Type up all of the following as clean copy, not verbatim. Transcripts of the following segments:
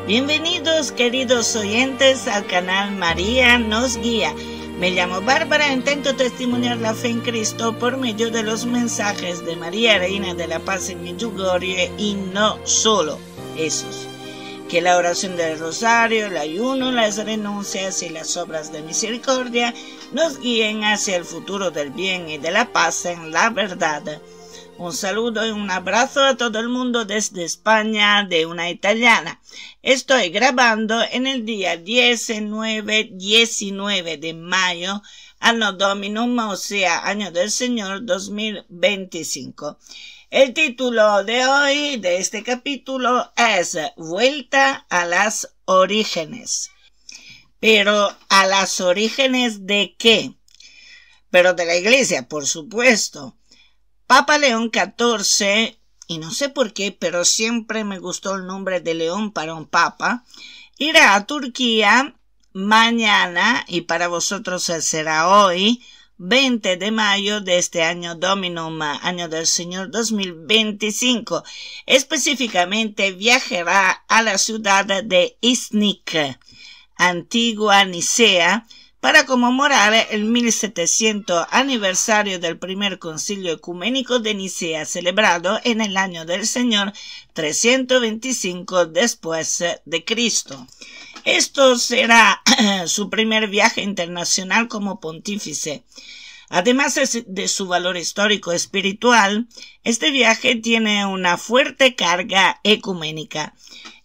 Bienvenidos, queridos oyentes, al canal María nos guía. Me llamo Bárbara, intento testimoniar la fe en Cristo por medio de los mensajes de María, Reina de la Paz en Medjugorje, y no solo esos. Que la oración del rosario, el ayuno, las renuncias y las obras de misericordia nos guíen hacia el futuro del bien y de la paz en la verdad. Un saludo y un abrazo a todo el mundo desde España, de una italiana. Estoy grabando en el día 19 de mayo, Anno Dominum, o sea, Año del Señor 2025. El título de hoy, de este capítulo, es Vuelta a las orígenes. Pero, ¿a las orígenes de qué? Pero de la Iglesia, por supuesto. Papa León XIV, y no sé por qué, pero siempre me gustó el nombre de León para un papa, irá a Turquía mañana, y para vosotros será hoy, 20 de mayo de este año Dominum, año del Señor 2025. Específicamente viajará a la ciudad de Iznik, antigua Nicea, para conmemorar el 1700 aniversario del primer concilio ecuménico de Nicea, celebrado en el año del Señor 325 después de Cristo. Esto será su primer viaje internacional como pontífice. Además de su valor histórico espiritual, este viaje tiene una fuerte carga ecuménica.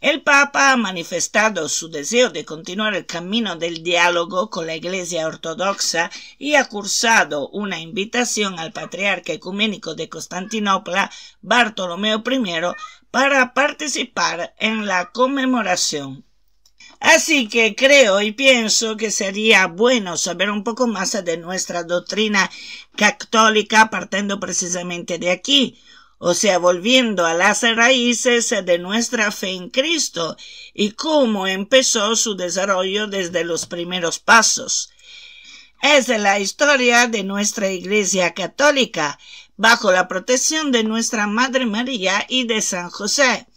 El Papa ha manifestado su deseo de continuar el camino del diálogo con la Iglesia Ortodoxa y ha cursado una invitación al Patriarca Ecuménico de Constantinopla, Bartolomeo I, para participar en la conmemoración. Así que creo y pienso que sería bueno saber un poco más de nuestra doctrina católica partiendo precisamente de aquí, o sea, volviendo a las raíces de nuestra fe en Cristo y cómo empezó su desarrollo desde los primeros pasos. Es la historia de nuestra Iglesia Católica, bajo la protección de nuestra Madre María y de San José.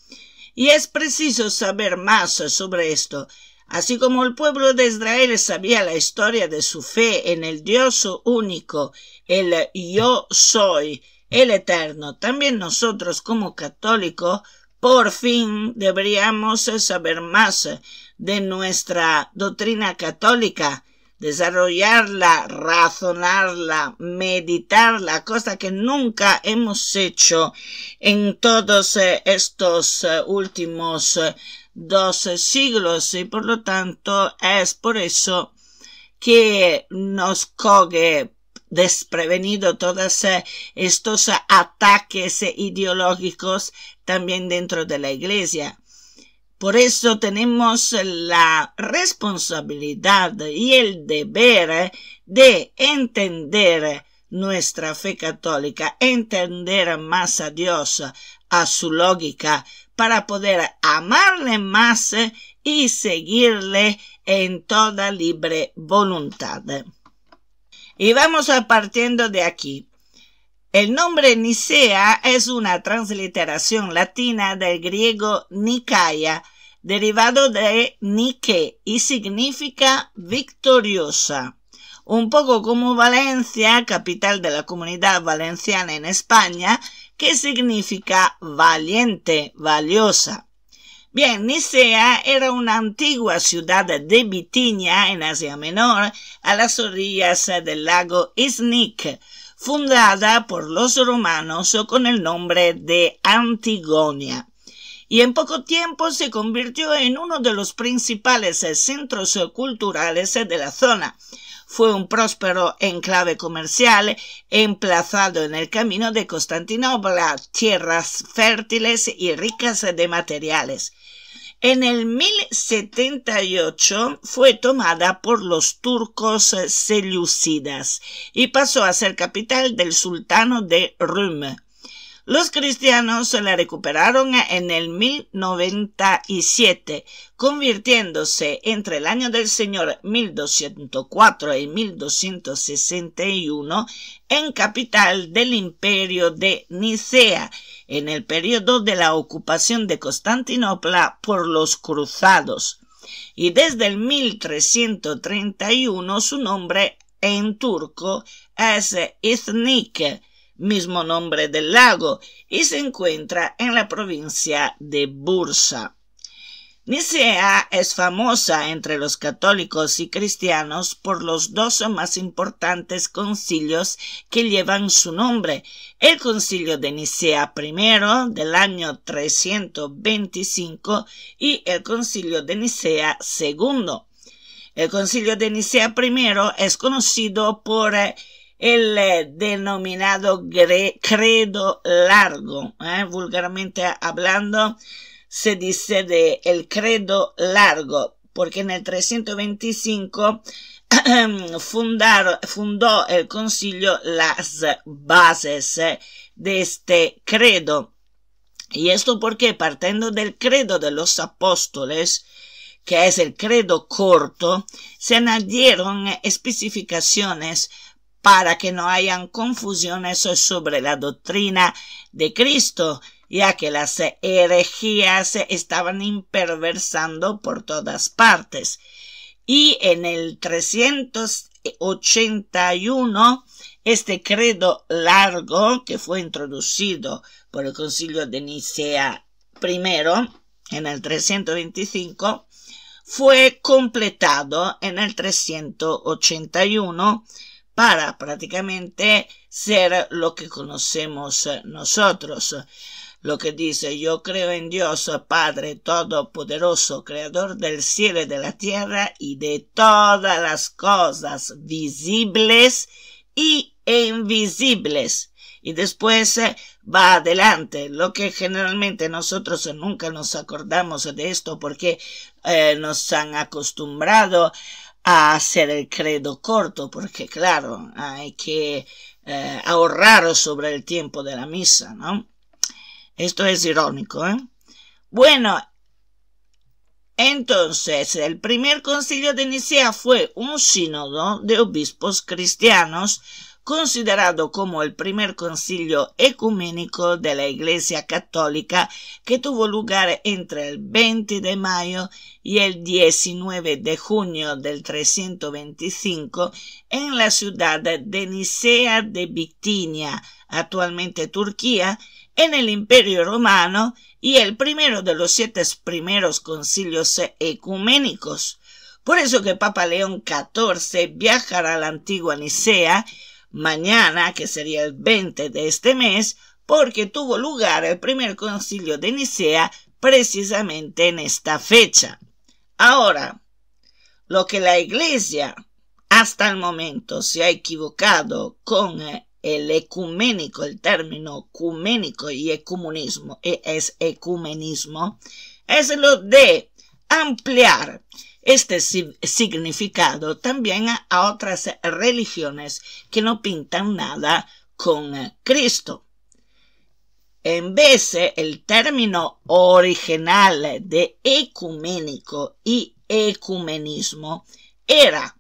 Y es preciso saber más sobre esto. Así como el pueblo de Israel sabía la historia de su fe en el Dios único, el Yo Soy, el Eterno, también nosotros como católicos, por fin deberíamos saber más de nuestra doctrina católica, desarrollarla, razonarla, meditarla, cosa que nunca hemos hecho en todos estos últimos 2 siglos, y por lo tanto es por eso que nos coge desprevenido todos estos ataques ideológicos también dentro de la Iglesia. Por eso tenemos la responsabilidad y el deber de entender nuestra fe católica, entender más a Dios, a su lógica, para poder amarle más y seguirle en toda libre voluntad. Y vamos partiendo de aquí. El nombre Nicea es una transliteración latina del griego Nicaia, derivado de Nike, y significa victoriosa. Un poco como Valencia, capital de la Comunidad Valenciana en España, que significa valiente, valiosa. Bien, Nicea era una antigua ciudad de Bitinia, en Asia Menor, a las orillas del lago Iznik, fundada por los romanos con el nombre de Antigonia. Y en poco tiempo se convirtió en uno de los principales centros culturales de la zona. Fue un próspero enclave comercial emplazado en el camino de Constantinopla, tierras fértiles y ricas de materiales. En el 1078 fue tomada por los turcos selyúcidas y pasó a ser capital del sultano de Rum. Los cristianos la recuperaron en el 1097, convirtiéndose entre el año del Señor 1204 y 1261 en capital del imperio de Nicea, en el periodo de la ocupación de Constantinopla por los cruzados. Y desde el 1331 su nombre en turco es İznik, mismo nombre del lago, y se encuentra en la provincia de Bursa. Nicea es famosa entre los católicos y cristianos por los dos más importantes concilios que llevan su nombre: el concilio de Nicea I del año 325 y el concilio de Nicea II. El concilio de Nicea I es conocido por el denominado credo largo, vulgarmente hablando se dice de el credo largo, porque en el 325 fundó el concilio las bases de este credo. Y esto porque, partiendo del credo de los apóstoles, que es el credo corto, se añadieron especificaciones para que no hayan confusiones sobre la doctrina de Cristo, ya que las herejías estaban imperversando por todas partes. Y en el 381, este credo largo, que fue introducido por el concilio de Nicea I, en el 325, fue completado en el 381 para prácticamente ser lo que conocemos nosotros. Lo que dice: yo creo en Dios Padre Todopoderoso, Creador del cielo y de la tierra y de todas las cosas visibles y invisibles. Y después va adelante, lo que generalmente nosotros nunca nos acordamos de esto porque nos han acostumbrado a hacer el credo corto, porque claro, hay que ahorrar sobre el tiempo de la misa, ¿no? Esto es irónico, ¿eh? Bueno, entonces el primer concilio de Nicea fue un sínodo de obispos cristianos, considerado como el primer concilio ecuménico de la Iglesia Católica, que tuvo lugar entre el 20 de mayo y el 19 de junio del 325 en la ciudad de Nicea de Bitinia, actualmente Turquía, en el Imperio Romano, y el primero de los 7 primeros concilios ecuménicos. Por eso que Papa León XIV viajará a la antigua Nicea mañana, que sería el 20 de este mes, porque tuvo lugar el primer concilio de Nicea precisamente en esta fecha. Ahora, lo que la Iglesia hasta el momento se ha equivocado con el ecuménico, el término ecuménico y ecumenismo, es lo de ampliar este significado también a otras religiones que no pintan nada con Cristo. En vez el término original de ecuménico y ecumenismo era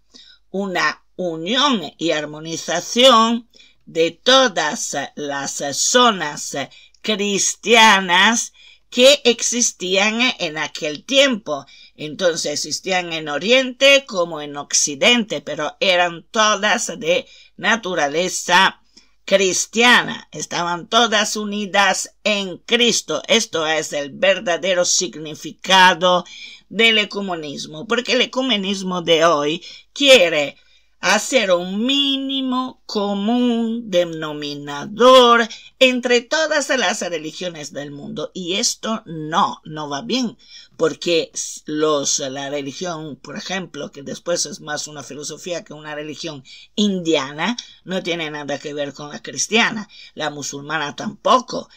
una unión y armonización de todas las zonas cristianas que existían en aquel tiempo. Entonces existían en Oriente como en Occidente, pero eran todas de naturaleza cristiana. Estaban todas unidas en Cristo. Esto es el verdadero significado del ecumenismo, porque el ecumenismo de hoy quiere hacer un mínimo común denominador entre todas las religiones del mundo, y esto no va bien, porque la religión, por ejemplo, que después es más una filosofía que una religión indiana, no tiene nada que ver con la cristiana, la musulmana tampoco,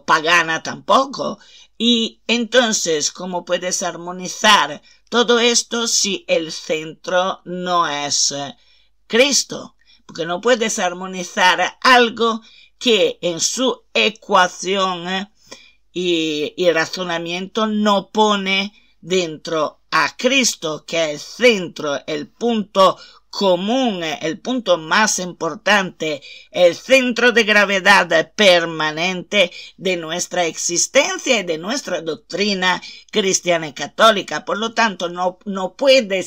pagana tampoco. Y entonces, ¿cómo puedes armonizar todo esto si el centro no es Cristo? porque no puedes armonizar algo que en su ecuación y razonamiento no pone dentro a Cristo, que es el centro, el punto común, el punto más importante, el centro de gravedad permanente de nuestra existencia y de nuestra doctrina cristiana y católica. Por lo tanto, no puede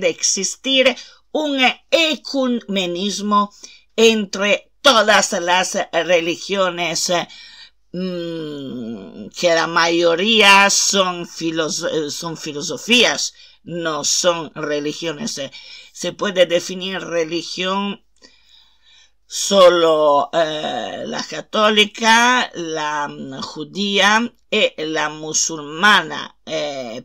existir un ecumenismo entre todas las religiones, que la mayoría son filosofías, no son religiones. Se puede definir religión solo la católica, la judía y la musulmana,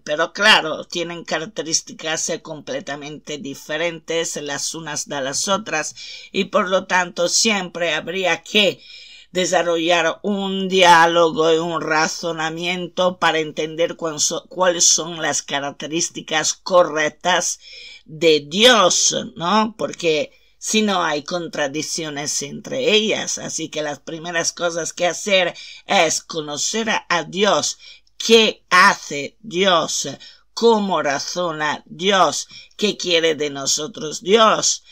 pero claro, tienen características completamente diferentes las unas de las otras, y por lo tanto siempre habría que desarrollar un diálogo y un razonamiento para entender cuáles son las características correctas de Dios, ¿no? Porque si no hay contradicciones entre ellas. Así que las primeras cosas que hacer es conocer a Dios, qué hace Dios, cómo razona Dios, qué quiere de nosotros Dios,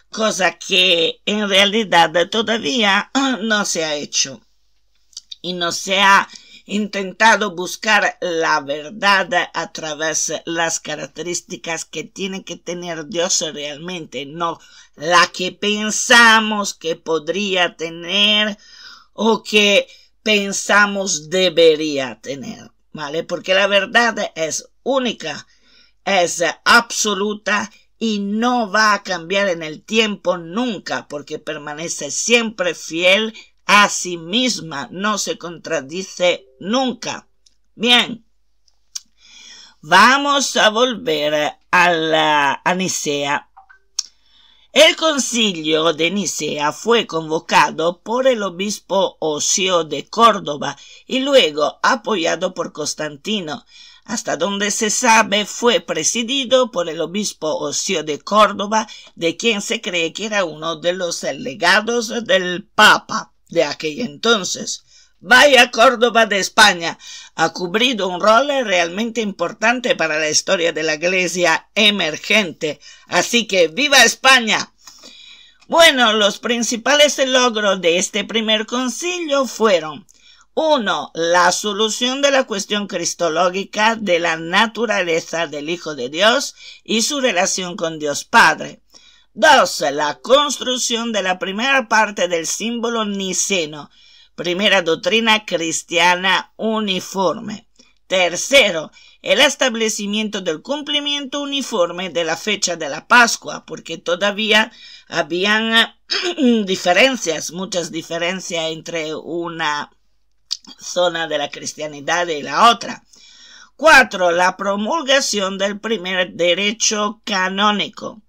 cosa que en realidad todavía no se ha hecho y no se ha intentado buscar la verdad a través de las características que tiene que tener Dios realmente, no la que pensamos que podría tener o que pensamos debería tener, ¿vale? Porque la verdad es única, es absoluta y no va a cambiar en el tiempo nunca, porque permanece siempre fiel a sí misma, no se contradice nunca. Bien, vamos a volver a Nicea. El concilio de Nicea fue convocado por el obispo Osio de Córdoba y luego apoyado por Constantino. Hasta donde se sabe, fue presidido por el obispo Osio de Córdoba, de quien se cree que era uno de los legados del Papa de aquel entonces. Vaya Córdoba de España, ha cumplido un rol realmente importante para la historia de la Iglesia emergente. Así que ¡viva España! Bueno, los principales logros de este primer concilio fueron: 1. La solución de la cuestión cristológica de la naturaleza del Hijo de Dios y su relación con Dios Padre. 2. La construcción de la primera parte del símbolo niceno, primera doctrina cristiana uniforme. 3. El establecimiento del cumplimiento uniforme de la fecha de la Pascua, porque todavía habían muchas diferencias entre una zona de la cristianidad y la otra. 4. La promulgación del primer derecho canónico.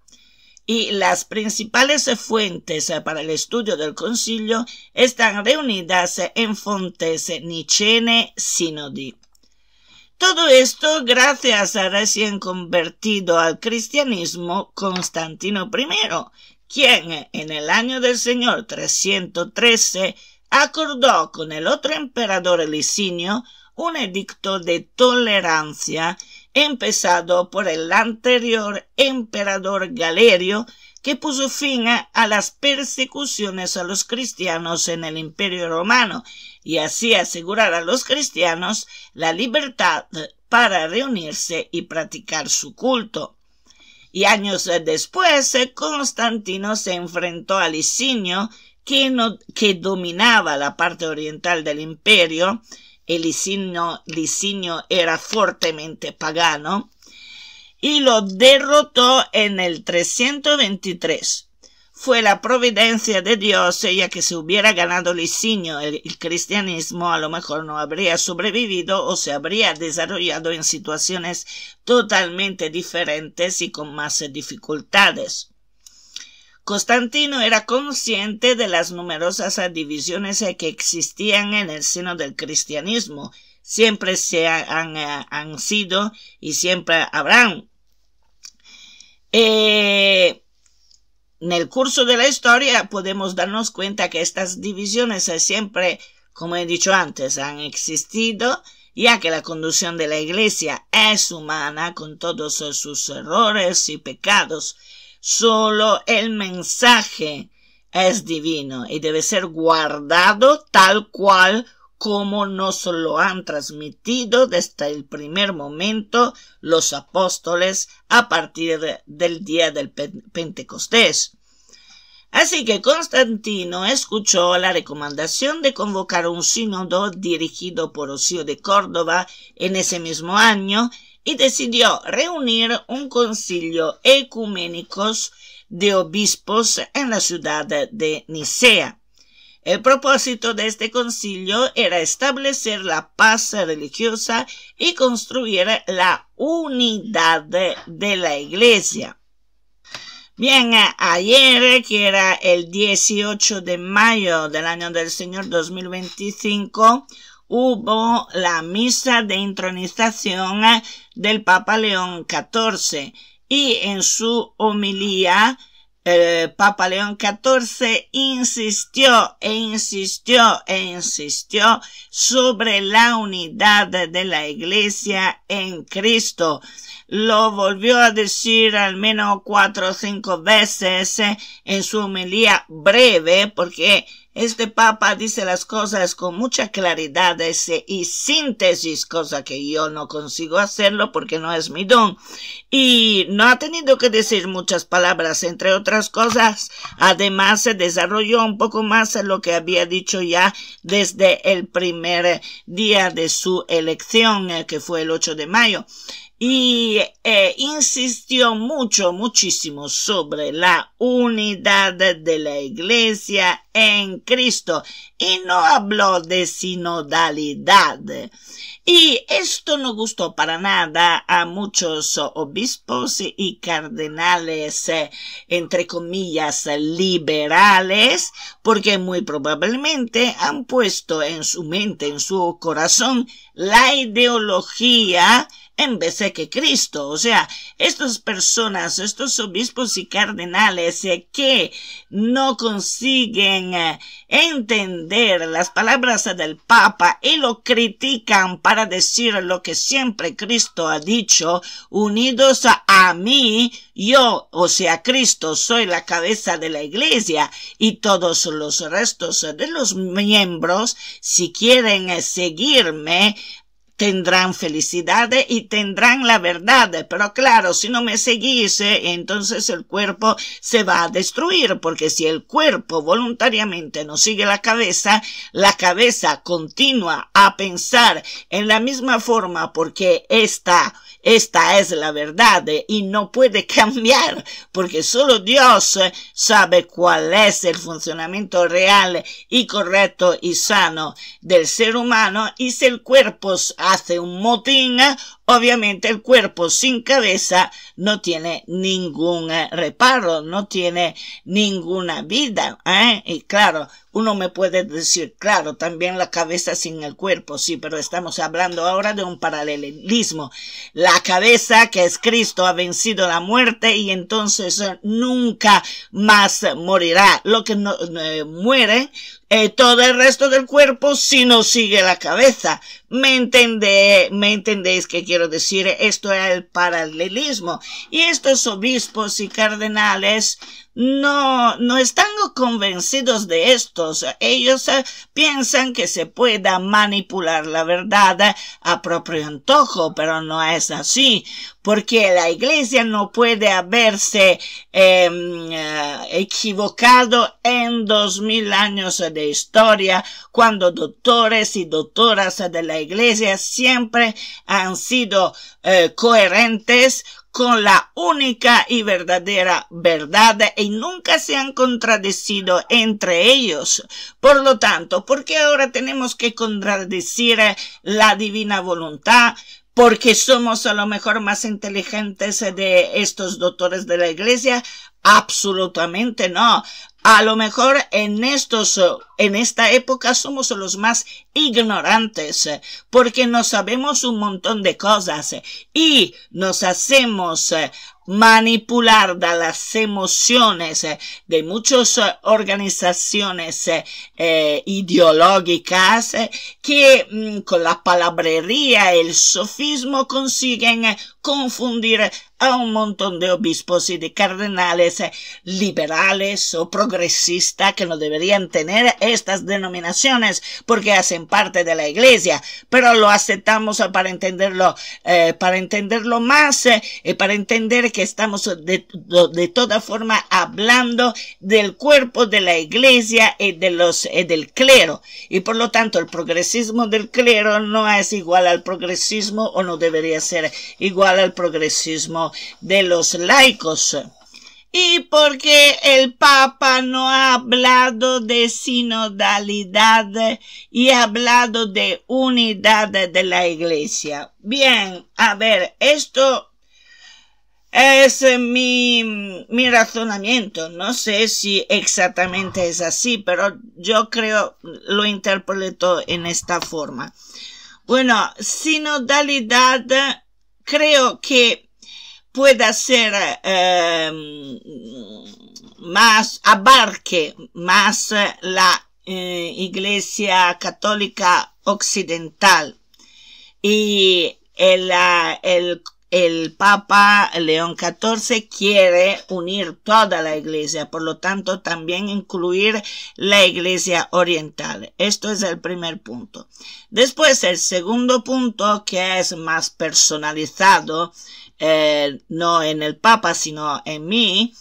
Y las principales fuentes para el estudio del concilio están reunidas en Fontes Nicene Sinodi. Todo esto gracias al recién convertido al cristianismo Constantino I, quien en el año del Señor 313 acordó con el otro emperador Licinio un edicto de tolerancia empezado por el anterior emperador Galerio, que puso fin a las persecuciones a los cristianos en el Imperio Romano y así asegurar a los cristianos la libertad para reunirse y practicar su culto. Y años después, Constantino se enfrentó a Licinio, que dominaba la parte oriental del imperio. El Licinio era fuertemente pagano y lo derrotó en el 323. Fue la providencia de Dios, ya que si hubiera ganado Licinio, el cristianismo a lo mejor no habría sobrevivido o se habría desarrollado en situaciones totalmente diferentes y con más dificultades. Constantino era consciente de las numerosas divisiones que existían en el seno del cristianismo. Siempre se han sido y siempre habrán. en el curso de la historia podemos darnos cuenta que estas divisiones siempre, como he dicho antes, han existido, ya que la conducción de la Iglesia es humana con todos sus errores y pecados. Solo el mensaje es divino y debe ser guardado tal cual como nos lo han transmitido desde el primer momento los apóstoles a partir del día del Pentecostés. Así que Constantino escuchó la recomendación de convocar un sínodo dirigido por Osío de Córdoba en ese mismo año y decidió reunir un concilio ecuménico de obispos en la ciudad de Nicea. El propósito de este concilio era establecer la paz religiosa y construir la unidad de la Iglesia. Bien, ayer, que era el 18 de mayo del año del Señor 2025, hubo la misa de intronización del Papa León XIV y en su homilía el Papa León XIV insistió sobre la unidad de la Iglesia en Cristo. Lo volvió a decir al menos 4 o 5 veces en su homilía breve, porque este Papa dice las cosas con mucha claridad y síntesis, cosa que yo no consigo hacerlo porque no es mi don. Y no ha tenido que decir muchas palabras, entre otras cosas. Además, se desarrolló un poco más lo que había dicho ya desde el primer día de su elección, que fue el 8 de mayo. Y insistió muchísimo sobre la unidad de la Iglesia en Cristo y no habló de sinodalidad. Y esto no gustó para nada a muchos obispos y cardenales, entre comillas, liberales, porque muy probablemente han puesto en su mente, en su corazón, la ideología en vez de que Cristo. O sea, estas personas, estos obispos y cardenales que no consiguen entender las palabras del Papa y lo critican para decir lo que siempre Cristo ha dicho: unidos a mí, yo, o sea, Cristo, soy la cabeza de la Iglesia y todos los restos de los miembros, si quieren seguirme, tendrán felicidad y tendrán la verdad. Pero claro, si no me seguís, entonces el cuerpo se va a destruir, porque si el cuerpo voluntariamente no sigue la cabeza continúa a pensar en la misma forma, porque esta es la verdad y no puede cambiar, porque solo Dios sabe cuál es el funcionamiento real y correcto y sano del ser humano. Y si el cuerpo hace un motín, obviamente el cuerpo sin cabeza no tiene ningún reparo, no tiene ninguna vida, Y claro, uno me puede decir, claro, también la cabeza sin el cuerpo, sí, pero estamos hablando ahora de un paralelismo. La cabeza, que es Cristo, ha vencido la muerte y entonces nunca más morirá. Lo que no muere, todo el resto del cuerpo, si no sigue la cabeza. ¿Me entendéis qué quiero decir? Esto es el paralelismo. Y estos obispos y cardenales no están convencidos de estos. Ellos piensan que se pueda manipular la verdad a propio antojo, pero no es así, porque la Iglesia no puede haberse equivocado en 2000 años de historia, cuando doctores y doctoras de la Iglesia siempre han sido coherentes con la única y verdadera verdad y nunca se han contradecido entre ellos. Por lo tanto, ¿por qué ahora tenemos que contradecir la divina voluntad? ¿Porque somos a lo mejor más inteligentes de estos doctores de la Iglesia? Absolutamente no. A lo mejor en estos en esta época somos los más ignorantes, porque no sabemos un montón de cosas y nos hacemos manipular de las emociones de muchas organizaciones ideológicas que con la palabrería, el sofismo consiguen confundir a un montón de obispos y de cardenales liberales o progresistas que no deberían tener estas denominaciones porque hacen parte de la iglesia, pero lo aceptamos para entenderlo más y para entender que estamos de toda forma hablando del cuerpo de la iglesia y del clero, y por lo tanto el progresismo del clero no es igual al progresismo, o no debería ser igual al progresismo de los laicos. Y porque el Papa no ha hablado de sinodalidad y ha hablado de unidad de la iglesia. Bien, a ver, esto es mi razonamiento. No sé si exactamente es así, pero yo creo, lo interpreto en esta forma. Bueno, sinodalidad creo que pueda ser abarque más la Iglesia Católica Occidental, y el Papa León XIV quiere unir toda la Iglesia, por lo tanto también incluir la Iglesia Oriental. Esto es el primer punto. Después el segundo punto, que es más personalizado, no en el Papa sino en mí,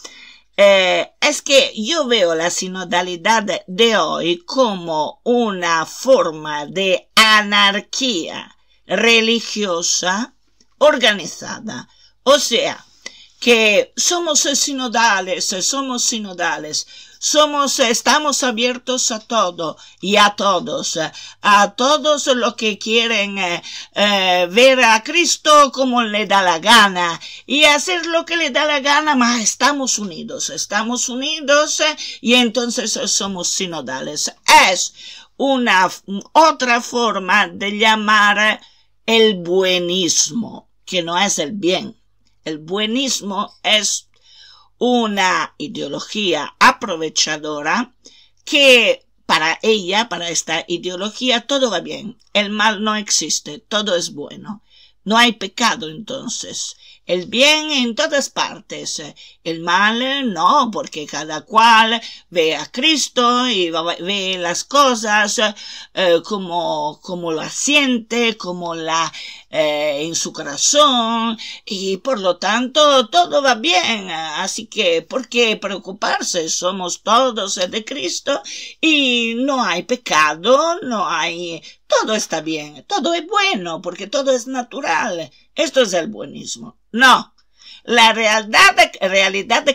es que yo veo la sinodalidad de hoy como una forma de anarquía religiosa organizada. O sea, que somos sinodales, estamos abiertos a todo y a todos los que quieren ver a Cristo como le da la gana y hacer lo que le da la gana, mas estamos unidos y entonces somos sinodales. Es otra forma de llamar el buenismo, que no es el bien. El buenismo es una ideología aprovechadora que para esta ideología todo va bien. El mal no existe, todo es bueno. No hay pecado entonces. El bien en todas partes. El mal no, porque cada cual ve a Cristo y ve las cosas como lo siente, como en su corazón, y por lo tanto todo va bien. Así que, ¿por qué preocuparse? Somos todos de Cristo y no hay pecado, todo está bien, todo es bueno, porque todo es natural. Esto es el buenismo. No, la realidad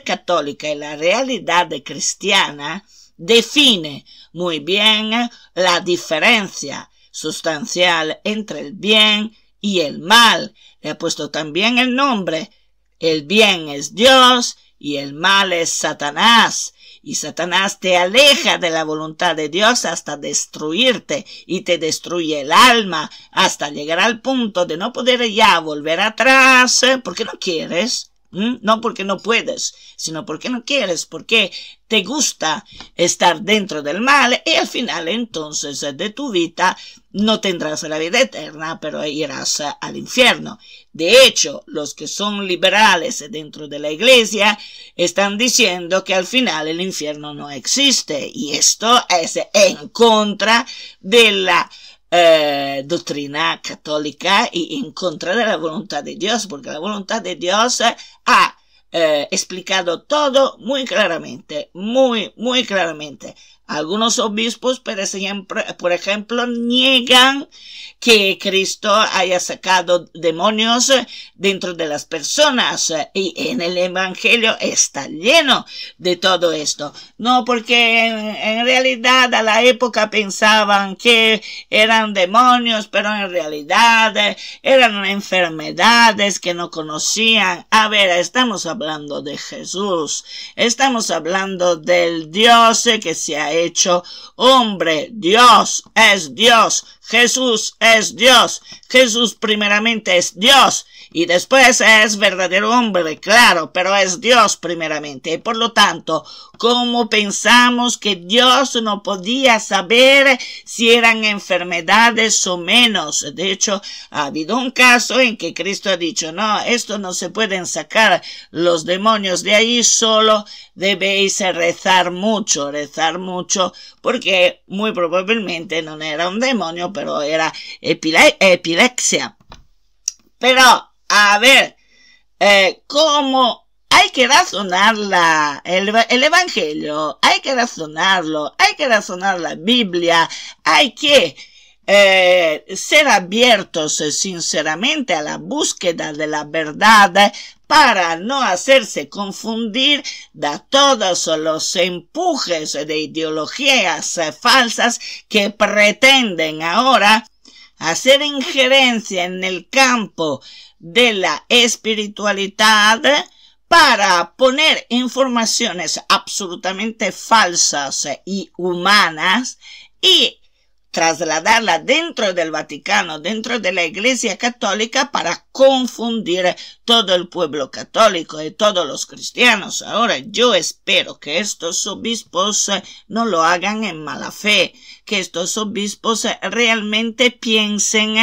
católica y la realidad cristiana define muy bien la diferencia sustancial entre el bien y el mal. Le ha puesto también el nombre. El bien es Dios y el mal es Satanás. Y Satanás te aleja de la voluntad de Dios hasta destruirte, y te destruye el alma hasta llegar al punto de no poder ya volver atrás, porque no quieres. No porque no puedes, sino porque no quieres, porque te gusta estar dentro del mal, y al final entonces de tu vida no tendrás la vida eterna, pero irás al infierno. De hecho, los que son liberales dentro de la iglesia están diciendo que al final el infierno no existe, y esto es en contra de la doctrina católica y en contra de la voluntad de Dios, porque la voluntad de Dios ha explicado todo muy claramente, muy claramente. Algunos obispos, por ejemplo, niegan que Cristo haya sacado demonios dentro de las personas, y en el Evangelio está lleno de todo esto. No, porque en realidad a la época pensaban que eran demonios, pero en realidad eran enfermedades que no conocían. A ver, estamos hablando de Jesús, estamos hablando del Dios que se ha hecho hombre. Dios es Dios. Jesús es Dios. Jesús primeramente es Dios y después es verdadero hombre, claro, pero es Dios primeramente. Y por lo tanto, ¿cómo pensamos que Dios no podía saber si eran enfermedades o menos? De hecho, ha habido un caso en que Cristo ha dicho, no, esto no se pueden sacar los demonios de ahí, solo debéis rezar mucho, porque muy probablemente no era un demonio, pero era epilepsia. Pero, a ver, ¿cómo? Hay que razonar el Evangelio, hay que razonarlo, hay que razonar la Biblia, hay que ser abiertos sinceramente a la búsqueda de la verdad para no hacerse confundir de todos los empujes de ideologías falsas que pretenden ahora hacer injerencia en el campo de la espiritualidad para poner informaciones absolutamente falsas y humanas y trasladarla dentro del Vaticano, dentro de la Iglesia Católica, para confundir todo el pueblo católico y todos los cristianos. Ahora, yo espero que estos obispos no lo hagan en mala fe, que estos obispos realmente piensen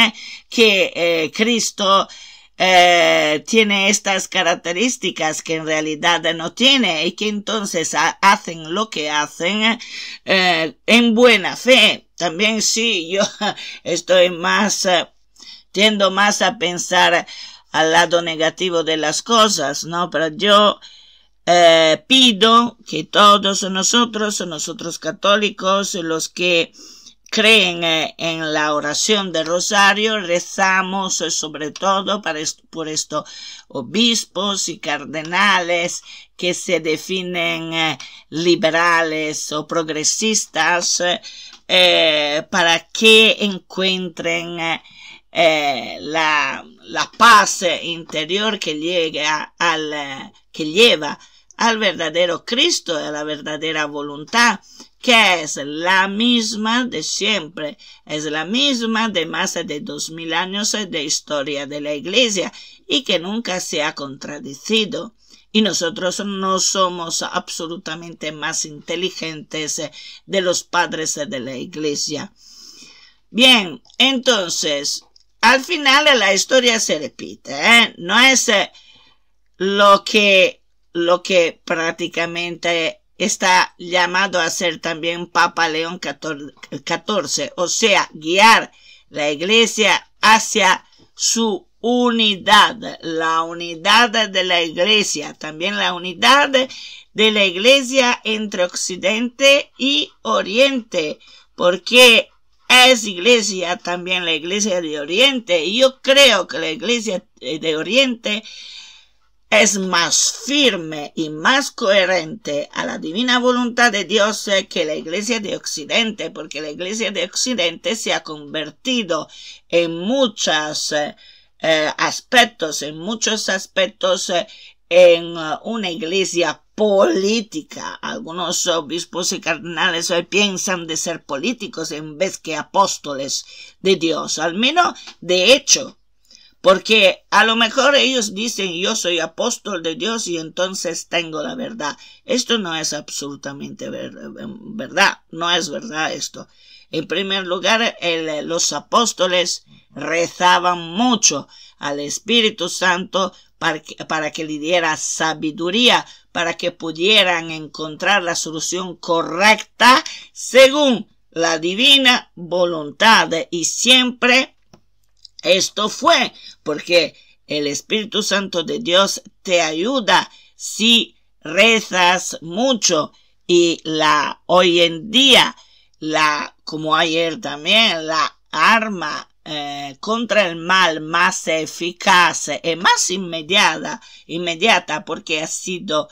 que Cristo tiene estas características que en realidad no tiene y que entonces hacen lo que hacen en buena fe. También sí, yo tiendo más a pensar al lado negativo de las cosas, ¿no? Pero yo pido que todos nosotros católicos, los que creen en la oración de rosario, rezamos sobre todo por estos obispos y cardenales que se definen liberales o progresistas, para que encuentren la paz interior que lleva al verdadero Cristo, a la verdadera voluntad, que es la misma de siempre, es la misma de más de 2000 años de historia de la Iglesia y que nunca se ha contradecido. Y nosotros no somos absolutamente más inteligentes de los padres de la Iglesia. Bien, entonces, al final la historia se repite, No es lo que prácticamente está llamado a ser también Papa León XIV, o sea, guiar la Iglesia hacia su unidad, la unidad de la Iglesia, también la unidad de la Iglesia entre Occidente y Oriente, porque es Iglesia también la Iglesia de Oriente, y yo creo que la Iglesia de Oriente es más firme y más coherente a la divina voluntad de Dios que la Iglesia de Occidente, porque la Iglesia de Occidente se ha convertido en muchos aspectos, en una iglesia política. Algunos obispos y cardenales hoy piensan de ser políticos en vez que apóstoles de Dios, al menos de hecho, porque a lo mejor ellos dicen yo soy apóstol de Dios y entonces tengo la verdad. Esto no es absolutamente verdad, no es verdad esto. En primer lugar, los apóstoles rezaban mucho al Espíritu Santo para que le diera sabiduría, para que pudieran encontrar la solución correcta según la divina voluntad. Y siempre esto fue porque el Espíritu Santo de Dios te ayuda si rezas mucho. Y hoy en día, como ayer también, la arma contra el mal más eficaz y más inmediata porque ha sido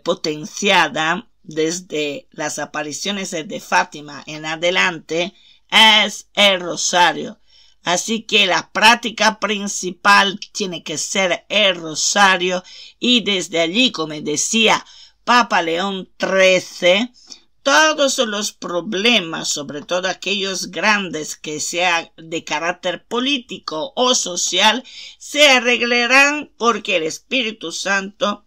potenciada desde las apariciones de Fátima en adelante, es el rosario. Así que la práctica principal tiene que ser el rosario, y desde allí, como decía Papa León XIII, todos los problemas, sobre todo aquellos grandes que sean de carácter político o social, se arreglarán porque el Espíritu Santo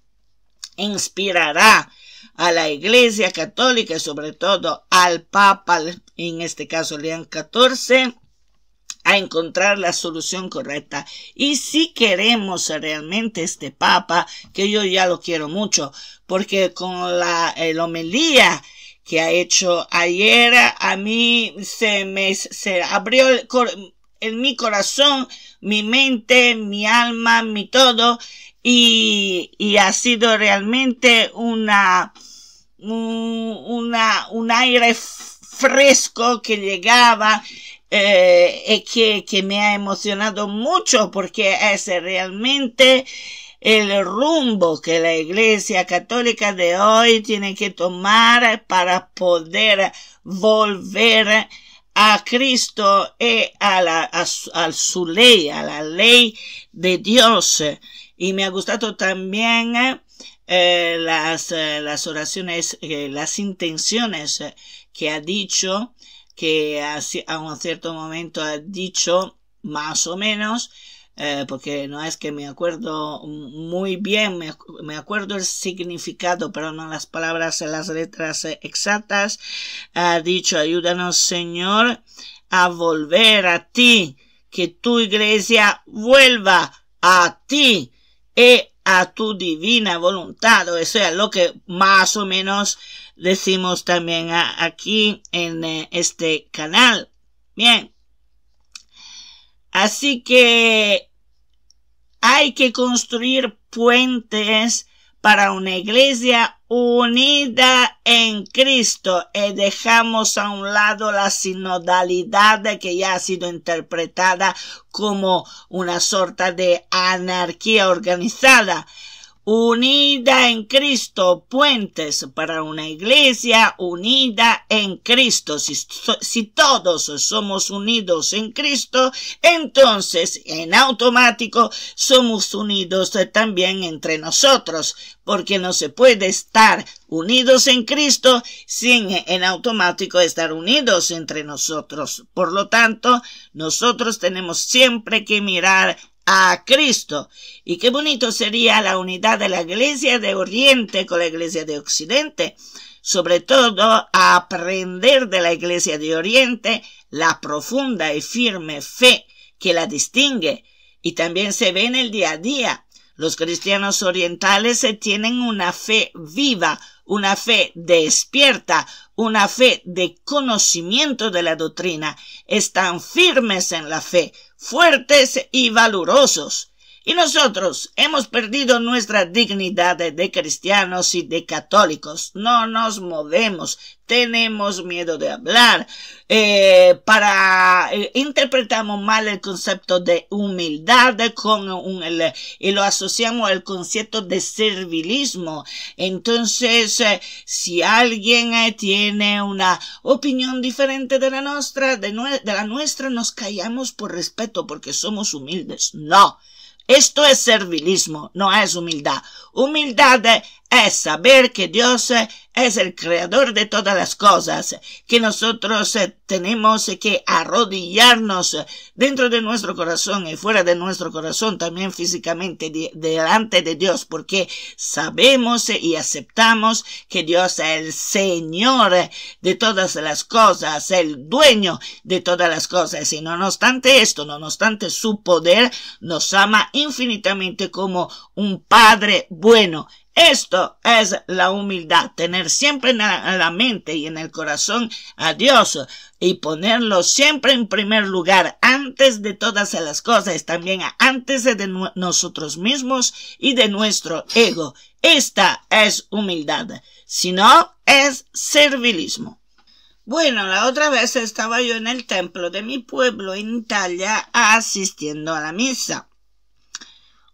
inspirará a la Iglesia Católica y sobre todo al Papa, en este caso León XIV, a encontrar la solución correcta. Y si queremos realmente este Papa, que yo ya lo quiero mucho, porque con la homilía que ha hecho ayer, a mí se abrió en mi corazón, mi mente, mi alma, mi todo, y ha sido realmente un aire fresco que llegaba, que me ha emocionado mucho, porque es realmente el rumbo que la Iglesia Católica de hoy tiene que tomar para poder volver a Cristo y a su ley, a la ley de Dios. Y me ha gustado también las oraciones, las intenciones que ha dicho, que a un cierto momento ha dicho, más o menos, porque no es que me acuerdo muy bien, me acuerdo el significado, pero no las palabras, las letras exactas. Ha dicho: ayúdanos, Señor, a volver a ti, que tu Iglesia vuelva a ti y a tu divina voluntad. O sea, lo que más o menos decimos también aquí en este canal. Bien. Así que hay que construir puentes para una iglesia unida en Cristo, y dejamos a un lado la sinodalidad, que ya ha sido interpretada como una sorta de anarquía organizada. Unida en Cristo, puentes para una iglesia unida en Cristo. Si todos somos unidos en Cristo, entonces en automático somos unidos también entre nosotros, porque no se puede estar unidos en Cristo sin en automático estar unidos entre nosotros. Por lo tanto, nosotros tenemos siempre que mirar a Cristo. Y qué bonito sería la unidad de la Iglesia de Oriente con la Iglesia de Occidente, sobre todo a aprender de la Iglesia de Oriente la profunda y firme fe que la distingue, y también se ve en el día a día. Los cristianos orientales tienen una fe viva, una fe despierta, una fe de conocimiento de la doctrina. Están firmes en la fe, fuertes y valorosos. Y nosotros hemos perdido nuestra dignidad de cristianos y de católicos. No nos movemos, tenemos miedo de hablar. Interpretamos mal el concepto de humildad y lo asociamos al concepto de servilismo. Entonces, si alguien tiene una opinión diferente de la nuestra, nos callamos por respeto porque somos humildes. No. Esto es servilismo, no es humildad. Humildad es saber que Dios es el creador de todas las cosas, que nosotros tenemos que arrodillarnos dentro de nuestro corazón y fuera de nuestro corazón, también físicamente delante de Dios, porque sabemos y aceptamos que Dios es el Señor de todas las cosas, el dueño de todas las cosas, y no obstante esto, no obstante su poder, nos ama infinitamente como un Padre bueno. Esto es la humildad, tener siempre en la mente y en el corazón a Dios y ponerlo siempre en primer lugar, antes de todas las cosas, también antes de nosotros mismos y de nuestro ego. Esta es humildad, si no es servilismo. Bueno, la otra vez estaba yo en el templo de mi pueblo en Italia asistiendo a la misa.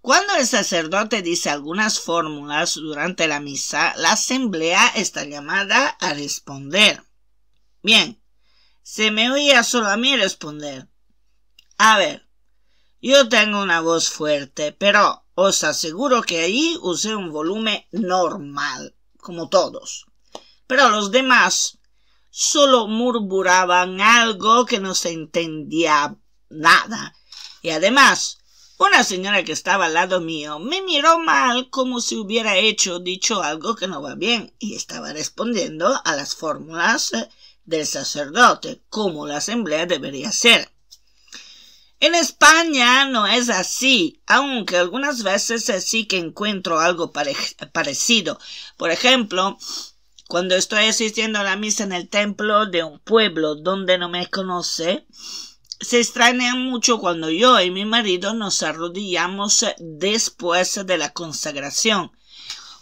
Cuando el sacerdote dice algunas fórmulas durante la misa, la asamblea está llamada a responder. Bien, se me oía solo a mí responder. A ver, yo tengo una voz fuerte, pero os aseguro que allí usé un volumen normal, como todos. pero los demás solo murmuraban algo que no se entendía nada. Y además, una señora que estaba al lado mío me miró mal como si hubiera dicho algo que no va bien y estaba respondiendo a las fórmulas del sacerdote, como la asamblea debería ser. En España no es así, aunque algunas veces sí que encuentro algo parecido. Por ejemplo, cuando estoy asistiendo a la misa en el templo de un pueblo donde no me conoce, se extrañan mucho cuando yo y mi marido nos arrodillamos después de la consagración.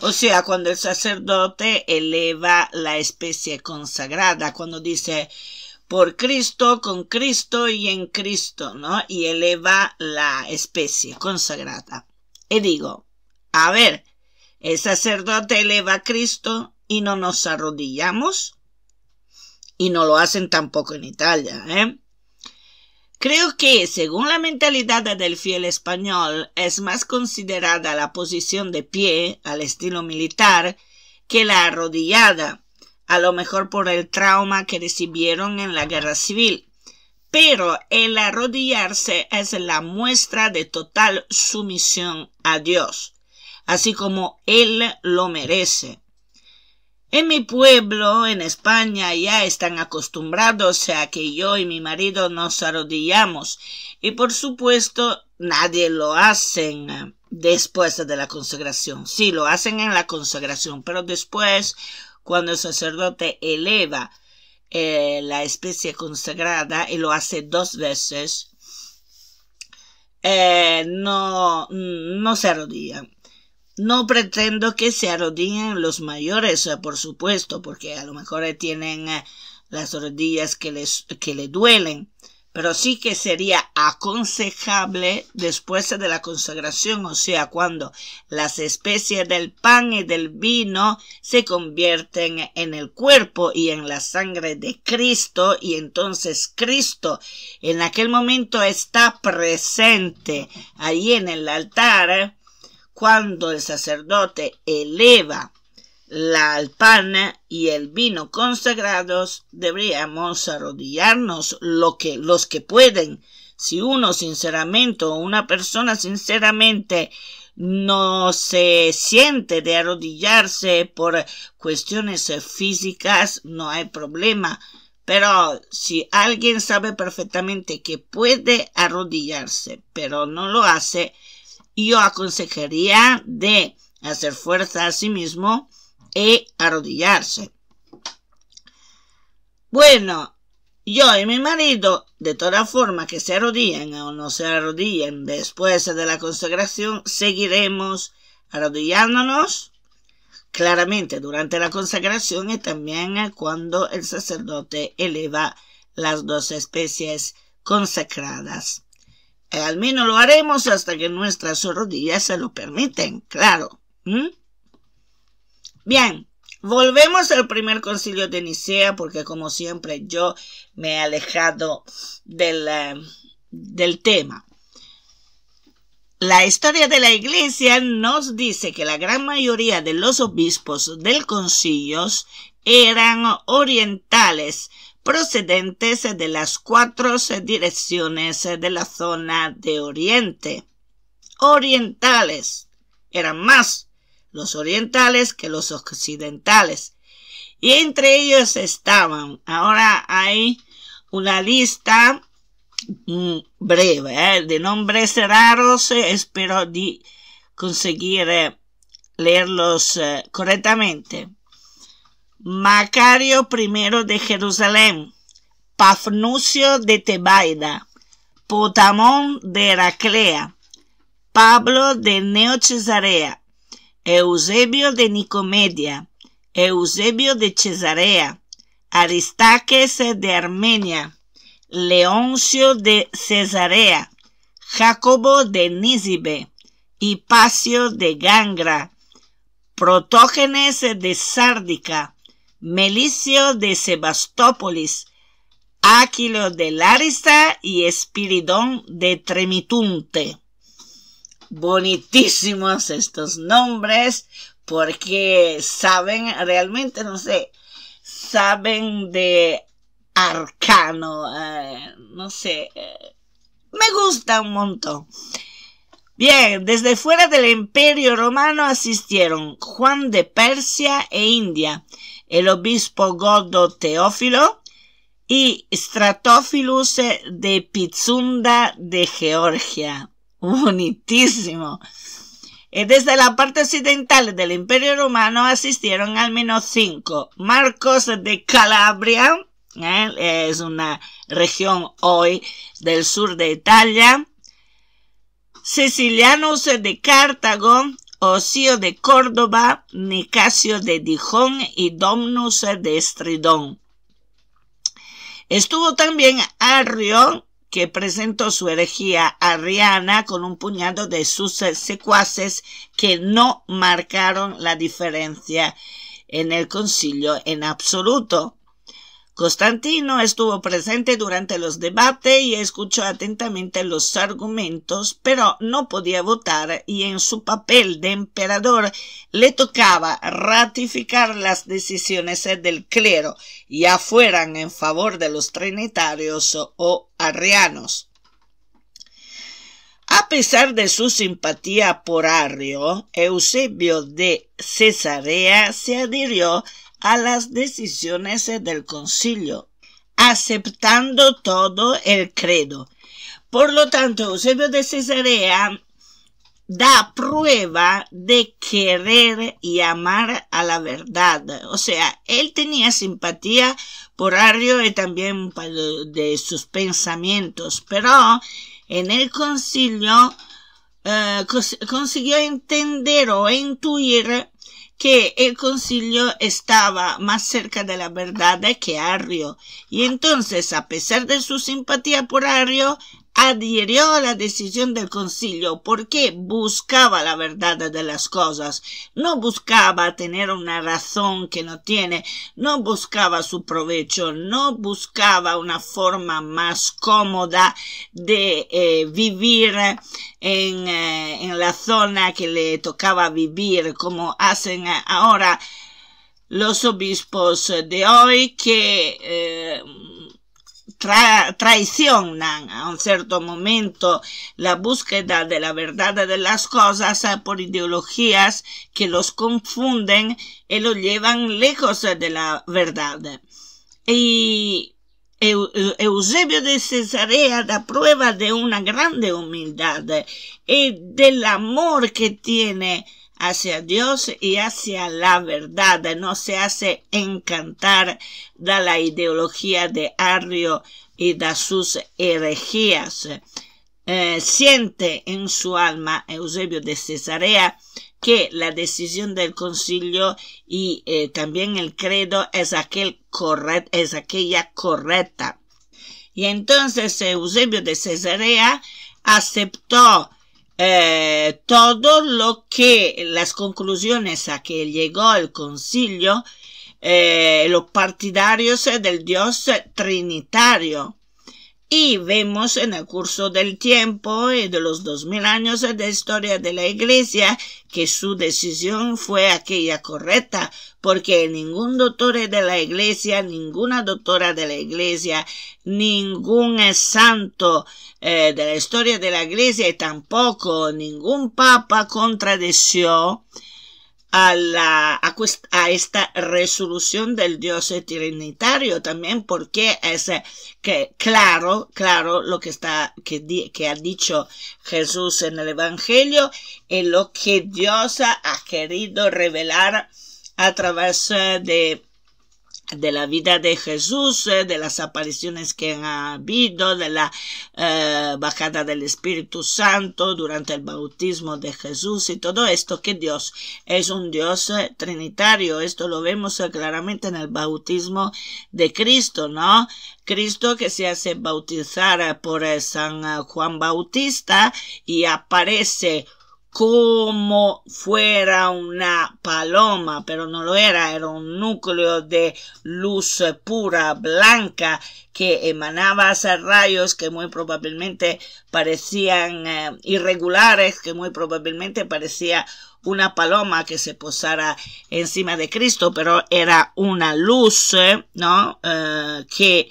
O sea, cuando el sacerdote eleva la especie consagrada, cuando dice por Cristo, con Cristo y en Cristo, ¿no? Y eleva la especie consagrada. Y digo, a ver, el sacerdote eleva a Cristo y no nos arrodillamos. Y no lo hacen tampoco en Italia, ¿eh? Creo que, según la mentalidad del fiel español, es más considerada la posición de pie, al estilo militar, que la arrodillada, a lo mejor por el trauma que recibieron en la guerra civil. Pero el arrodillarse es la muestra de total sumisión a Dios, así como Él lo merece. En mi pueblo, en España, ya están acostumbrados a que yo y mi marido nos arrodillamos. Y por supuesto, nadie lo hace después de la consagración. Sí, lo hacen en la consagración, pero después, cuando el sacerdote eleva la especie consagrada y lo hace 2 veces, no se arrodillan. No pretendo que se arrodillen los mayores, por supuesto, porque a lo mejor tienen las rodillas que le duelen, pero sí que sería aconsejable después de la consagración, o sea, cuando las especies del pan y del vino se convierten en el cuerpo y en la sangre de Cristo, y entonces Cristo en aquel momento está presente ahí en el altar. Cuando el sacerdote eleva el pan y el vino consagrados, deberíamos arrodillarnos los que pueden. Si uno sinceramente o una persona sinceramente no se siente de arrodillarse por cuestiones físicas, no hay problema. Pero si alguien sabe perfectamente que puede arrodillarse, pero no lo hace, yo aconsejaría de hacer fuerza a sí mismo y arrodillarse. Bueno, yo y mi marido, de toda forma que se arrodillen o no se arrodillen después de la consagración, seguiremos arrodillándonos claramente durante la consagración y también cuando el sacerdote eleva las 2 especies consagradas. Al menos lo haremos hasta que nuestras rodillas se lo permiten, claro. Bien, volvemos al primer concilio de Nicea, porque como siempre yo me he alejado del tema. La historia de la Iglesia nos dice que la gran mayoría de los obispos del concilio eran orientales, procedentes de las 4 direcciones de la zona de Oriente. Orientales. Eran más los orientales que los occidentales. Y entre ellos estaban, ahora hay una lista breve de nombres raros, espero conseguir leerlos correctamente. Macario I de Jerusalén, Pafnucio de Tebaida, Potamón de Heraclea, Pablo de Neocesarea, Eusebio de Nicomedia, Eusebio de Cesarea, Aristarques de Armenia, Leoncio de Cesarea, Jacobo de Nísibe, Hipacio de Gangra, Protógenes de Sárdica, Melicio de Sebastópolis, Aquilo de Larisa y Espiridón de Tremitunte. Bonitísimos estos nombres, porque saben, realmente no sé, saben de arcano, no sé, me gusta un montón. Bien, desde fuera del Imperio Romano asistieron Juan de Persia e India, el obispo godo Teófilo y Stratófilos de Pitzunda de Georgia. Bonitísimo. Desde la parte occidental del Imperio Romano asistieron al menos 5. Marcos de Calabria, es una región hoy del sur de Italia. Cecilianos de Cartago, Osio de Córdoba, Nicasio de Dijón y Domnus de Estridón. Estuvo también Arrio, que presentó su herejía arriana con un puñado de sus secuaces que no marcaron la diferencia en el concilio en absoluto. Constantino estuvo presente durante los debates y escuchó atentamente los argumentos, pero no podía votar y en su papel de emperador le tocaba ratificar las decisiones del clero, ya fueran en favor de los trinitarios o arrianos. A pesar de su simpatía por Arrio, Eusebio de Cesarea se adhirió a las decisiones del concilio, aceptando todo el credo. Por lo tanto, Eusebio de Cesarea da prueba de querer y amar a la verdad. O sea, él tenía simpatía por Arrio y también de sus pensamientos, pero en el concilio consiguió entender o intuir que el concilio estaba más cerca de la verdad que Arrio, y entonces, a pesar de su simpatía por Arrio, adhirió a la decisión del concilio porque buscaba la verdad de las cosas, no buscaba tener una razón que no tiene, no buscaba su provecho, no buscaba una forma más cómoda de vivir en la zona que le tocaba vivir, como hacen ahora los obispos de hoy que traicionan a un cierto momento la búsqueda de la verdad de las cosas por ideologías que los confunden y lo llevan lejos de la verdad. Y Eusebio de Cesarea da prueba de una grande humildad y del amor que tiene hacia Dios y hacia la verdad. No se hace encantar de la ideología de Arrio y de sus herejías. Siente en su alma Eusebio de Cesarea que la decisión del concilio y también el credo es aquella correcta. Y entonces Eusebio de Cesarea aceptó todo lo que las conclusiones a que llegó el concilio, los partidarios del Dios trinitario. Y vemos en el curso del tiempo y de los 2000 años de historia de la Iglesia que su decisión fue aquella correcta, porque ningún doctor de la Iglesia, ninguna doctora de la Iglesia, ningún santo de la historia de la Iglesia y tampoco ningún papa contradició a esta resolución del Dios trinitario, también porque es claro lo que ha dicho Jesús en el Evangelio y lo que Dios ha querido revelar a través de la vida de Jesús, de las apariciones que han habido, de la bajada del Espíritu Santo durante el bautismo de Jesús y todo esto, que Dios es un Dios trinitario. Esto lo vemos claramente en el bautismo de Cristo, ¿no? Cristo que se hace bautizar por San Juan Bautista y aparece como fuera una paloma, pero no lo era un núcleo de luz pura, blanca, que emanaba rayos que muy probablemente parecían irregulares, que muy probablemente parecía una paloma que se posara encima de Cristo, pero era una luz, ¿no? Que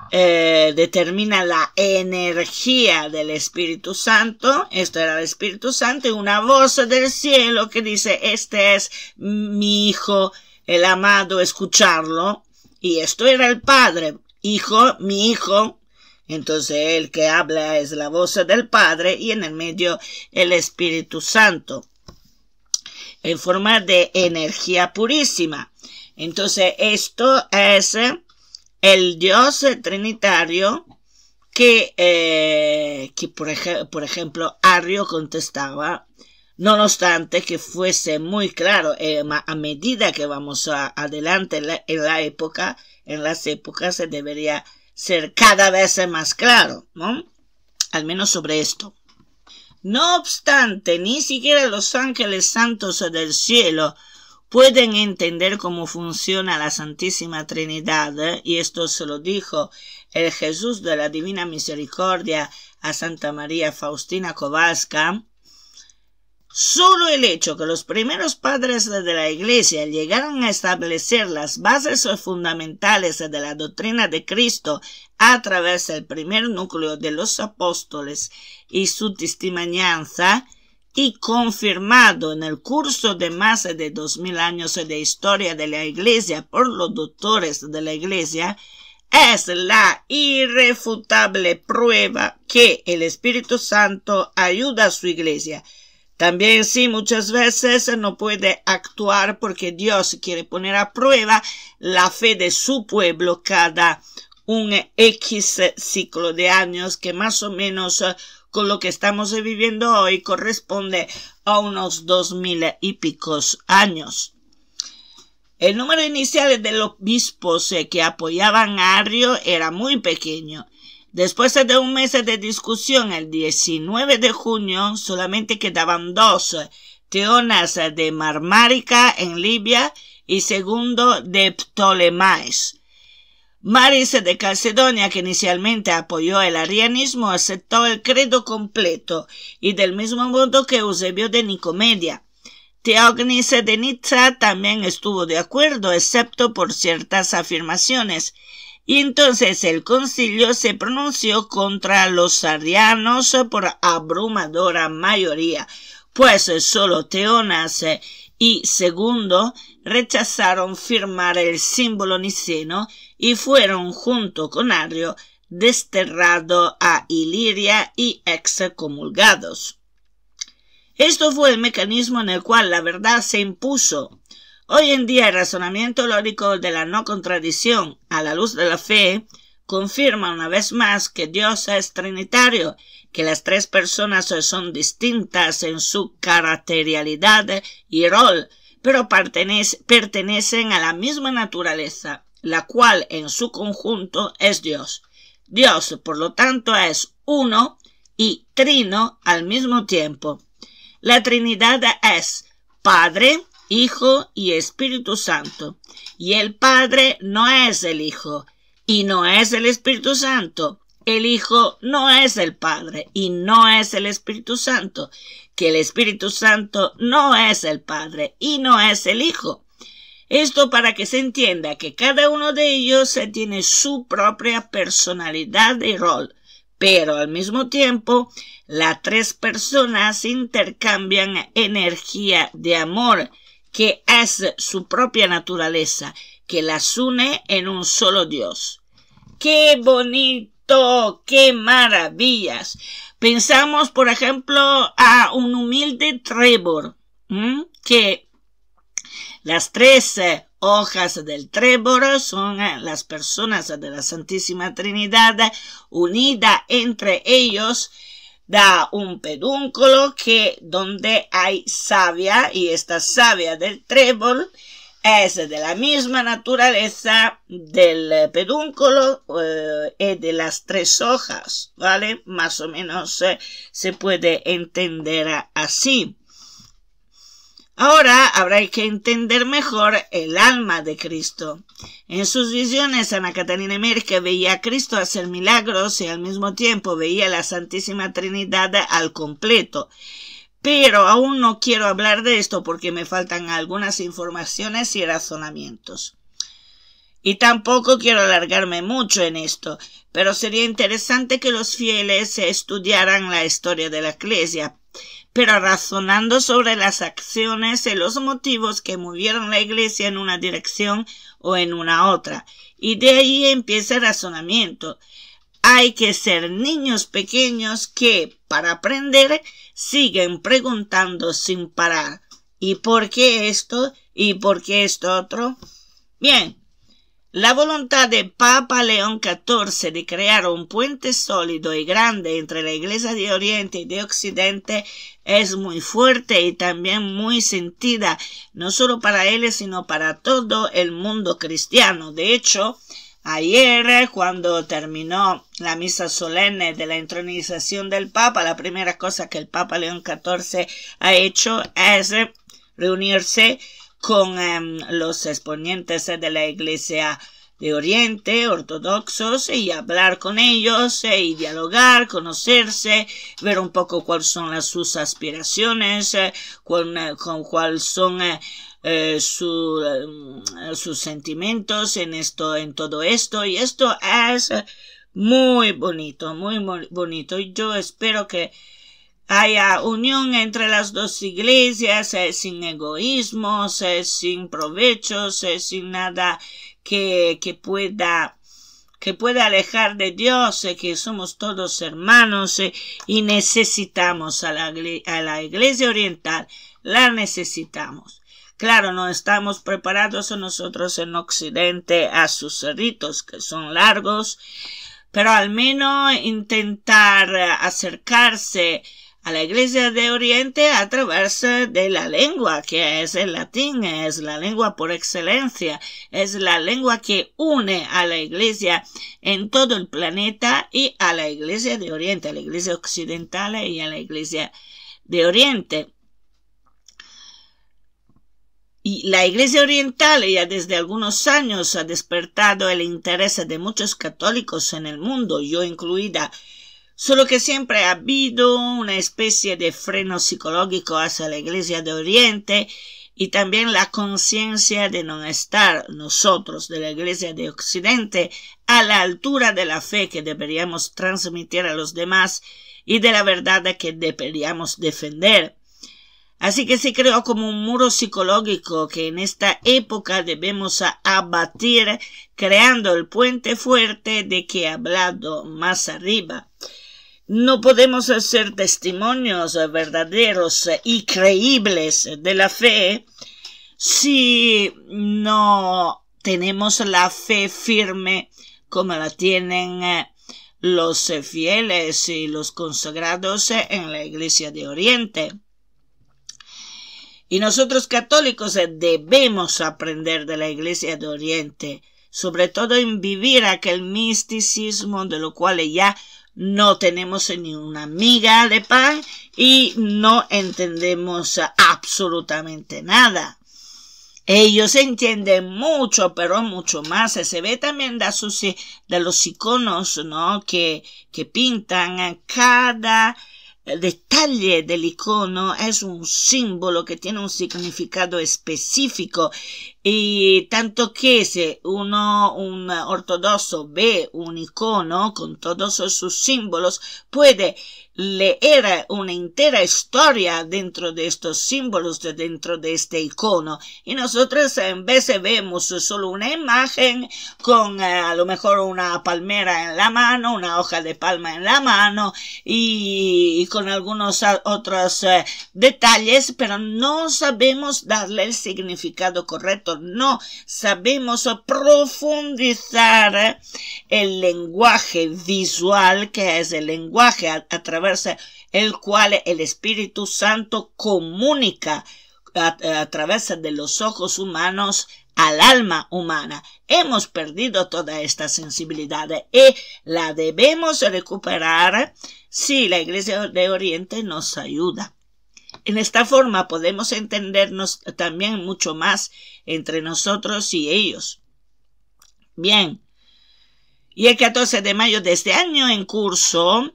determina la energía del Espíritu Santo. Esto era el Espíritu Santo, y una voz del cielo que dice: este es mi Hijo, el amado, escucharlo. Y esto era el Padre: Hijo, mi Hijo. Entonces el que habla es la voz del Padre, y en el medio el Espíritu Santo, en forma de energía purísima. Entonces esto es el Dios trinitario que por ejemplo, Arrio contestaba, no obstante que fuese muy claro. A medida que vamos adelante en las épocas se debería ser cada vez más claro, ¿no? Al menos sobre esto. No obstante, ni siquiera los ángeles santos del cielo pueden entender cómo funciona la Santísima Trinidad, y esto se lo dijo el Jesús de la Divina Misericordia a Santa María Faustina Kowalska. Solo el hecho que los primeros padres de la Iglesia llegaron a establecer las bases fundamentales de la doctrina de Cristo a través del primer núcleo de los apóstoles y su testimonianza, y confirmado en el curso de más de 2000 años de historia de la Iglesia por los doctores de la Iglesia, es la irrefutable prueba que el Espíritu Santo ayuda a su Iglesia. También sí, muchas veces no puede actuar porque Dios quiere poner a prueba la fe de su pueblo cada un X ciclo de años, que más o menos con lo que estamos viviendo hoy corresponde a unos 2000 y picos años. El número inicial de los obispos que apoyaban a Arrio era muy pequeño. Después de un mes de discusión, el 19 de junio, solamente quedaban 2, Teonas de Marmárica en Libia y segundo de Ptolemaes. Maris de Calcedonia, que inicialmente apoyó el arianismo, aceptó el credo completo, y del mismo modo que Eusebio de Nicomedia. Teógenes de Nizza también estuvo de acuerdo, excepto por ciertas afirmaciones, y entonces el concilio se pronunció contra los arianos por abrumadora mayoría, pues solo Teonas y segundo rechazaron firmar el símbolo niceno y fueron junto con Arrio desterrados a Iliria y excomulgados. Esto fue el mecanismo en el cual la verdad se impuso. Hoy en día el razonamiento lógico de la no contradicción a la luz de la fe confirma una vez más que Dios es trinitario, que las tres personas son distintas en su caracterialidad y rol, pero pertenecen a la misma naturaleza, la cual en su conjunto es Dios. Dios, por lo tanto, es uno y trino al mismo tiempo. La Trinidad es Padre, Hijo y Espíritu Santo. Y el Padre no es el Hijo y no es el Espíritu Santo. El Hijo no es el Padre y no es el Espíritu Santo. Que el Espíritu Santo no es el Padre y no es el Hijo. Esto para que se entienda que cada uno de ellos tiene su propia personalidad y rol, pero al mismo tiempo las tres personas intercambian energía de amor, que es su propia naturaleza, que las une en un solo Dios. ¡Qué bonito! ¡Qué maravillas! Pensamos, por ejemplo, a un humilde trébol, que las 3 hojas del trébol son las personas de la Santísima Trinidad, unida entre ellos da un pedúnculo donde hay savia, y esta savia del trébol es de la misma naturaleza del pedúnculo y de las 3 hojas, ¿vale? Más o menos se puede entender así. Ahora habrá que entender mejor el alma de Cristo. En sus visiones, Ana Catalina Mirke veía a Cristo hacer milagros y al mismo tiempo veía a la Santísima Trinidad al completo. Pero aún no quiero hablar de esto porque me faltan algunas informaciones y razonamientos. Y tampoco quiero alargarme mucho en esto, pero sería interesante que los fieles estudiaran la historia de la Iglesia, pero razonando sobre las acciones y los motivos que movieron la Iglesia en una dirección o en una otra. Y de ahí empieza el razonamiento. Hay que ser niños pequeños que, para aprender, siguen preguntando sin parar. ¿Y por qué esto? ¿Y por qué esto otro? Bien, la voluntad de Papa León XIV de crear un puente sólido y grande entre la Iglesia de Oriente y de Occidente es muy fuerte y también muy sentida, no solo para él, sino para todo el mundo cristiano. De hecho, ayer, cuando terminó la misa solemne de la entronización del Papa, la primera cosa que el Papa León XIV ha hecho es reunirse con los exponentes de la Iglesia de Oriente, ortodoxos, y hablar con ellos, y dialogar, conocerse, ver un poco cuáles son sus aspiraciones, cuáles son sus sentimientos en todo esto, y esto es muy bonito, muy bonito, y yo espero que haya unión entre las dos iglesias, sin egoísmos, sin provechos, sin nada que pueda alejar de Dios, que somos todos hermanos y necesitamos a la Iglesia Oriental, la necesitamos. Claro, no estamos preparados nosotros en Occidente a sus ritos, que son largos, pero al menos intentar acercarse a la Iglesia de Oriente a través de la lengua, que es el latín, es la lengua por excelencia, es la lengua que une a la Iglesia en todo el planeta y a la Iglesia de Oriente, a la Iglesia occidental y a la Iglesia de Oriente. Y la Iglesia Oriental ya desde algunos años ha despertado el interés de muchos católicos en el mundo, yo incluida, solo que siempre ha habido una especie de freno psicológico hacia la Iglesia de Oriente y también la conciencia de no estar nosotros de la Iglesia de Occidente a la altura de la fe que deberíamos transmitir a los demás y de la verdad que deberíamos defender. Así que se creó como un muro psicológico que en esta época debemos abatir, creando el puente fuerte de que he hablado más arriba. No podemos hacer testimonios verdaderos y creíbles de la fe si no tenemos la fe firme como la tienen los fieles y los consagrados en la Iglesia de Oriente. Y nosotros católicos debemos aprender de la Iglesia de Oriente, sobre todo en vivir aquel misticismo de lo cual ya no tenemos ni una miga de pan y no entendemos absolutamente nada. Ellos entienden mucho, pero mucho más. Se ve también de los iconos, ¿no? que pintan cada detalle del icono es un símbolo que tiene un significado específico y tanto que si un ortodoxo ve un icono con todos sus símbolos puede leer una entera historia dentro de estos símbolos, dentro de este icono, y nosotros en vez de vemos solo una imagen con a lo mejor una palmera en la mano, una hoja de palma en la mano y con algunos otros detalles, pero no sabemos darle el significado correcto, no sabemos profundizar el lenguaje visual, que es el lenguaje a través el cual el Espíritu Santo comunica a través de los ojos humanos al alma humana. Hemos perdido toda esta sensibilidad y la debemos recuperar si la Iglesia de Oriente nos ayuda. En esta forma podemos entendernos también mucho más entre nosotros y ellos. Bien, y el 14 de mayo de este año en curso,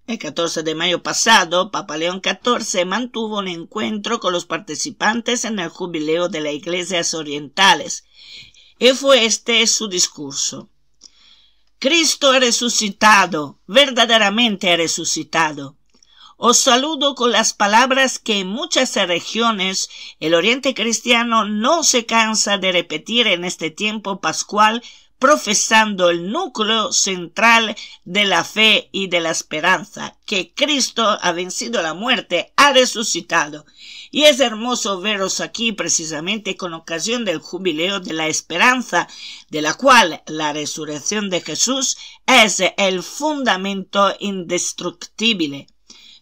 el 14 de mayo pasado, Papa León XIV mantuvo un encuentro con los participantes en el jubileo de las iglesias orientales. Y fue este su discurso. Cristo ha resucitado, verdaderamente ha resucitado. Os saludo con las palabras que en muchas regiones el Oriente cristiano no se cansa de repetir en este tiempo pascual, profesando el núcleo central de la fe y de la esperanza, que Cristo ha vencido la muerte, ha resucitado. Y es hermoso veros aquí precisamente con ocasión del jubileo de la esperanza, de la cual la resurrección de Jesús es el fundamento indestructible.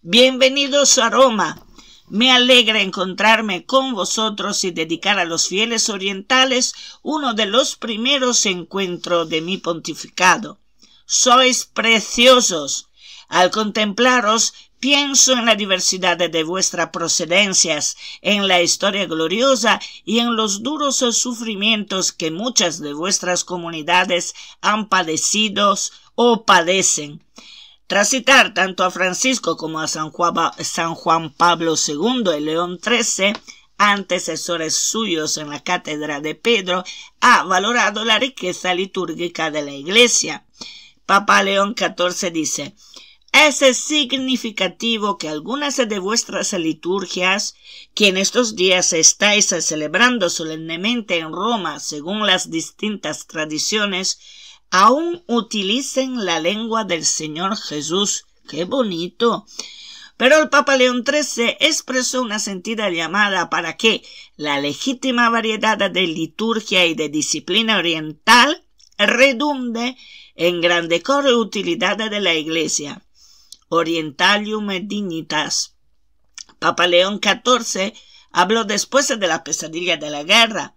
Bienvenidos a Roma. Me alegra encontrarme con vosotros y dedicar a los fieles orientales uno de los primeros encuentros de mi pontificado. Sois preciosos. Al contemplaros, pienso en la diversidad de vuestras procedencias, en la historia gloriosa y en los duros sufrimientos que muchas de vuestras comunidades han padecido o padecen. Tras citar tanto a Francisco como a San Juan Pablo II y León XIII, antecesores suyos en la cátedra de Pedro, ha valorado la riqueza litúrgica de la Iglesia. Papa León XIV dice: es significativo que algunas de vuestras liturgias, que en estos días estáis celebrando solemnemente en Roma según las distintas tradiciones, aún utilicen la lengua del Señor Jesús. ¡Qué bonito! Pero el Papa León XIII expresó una sentida llamada para que la legítima variedad de liturgia y de disciplina oriental redunde en gran decoro y utilidad de la Iglesia. Orientalium dignitas. Papa León XIV habló después de la pesadilla de la guerra.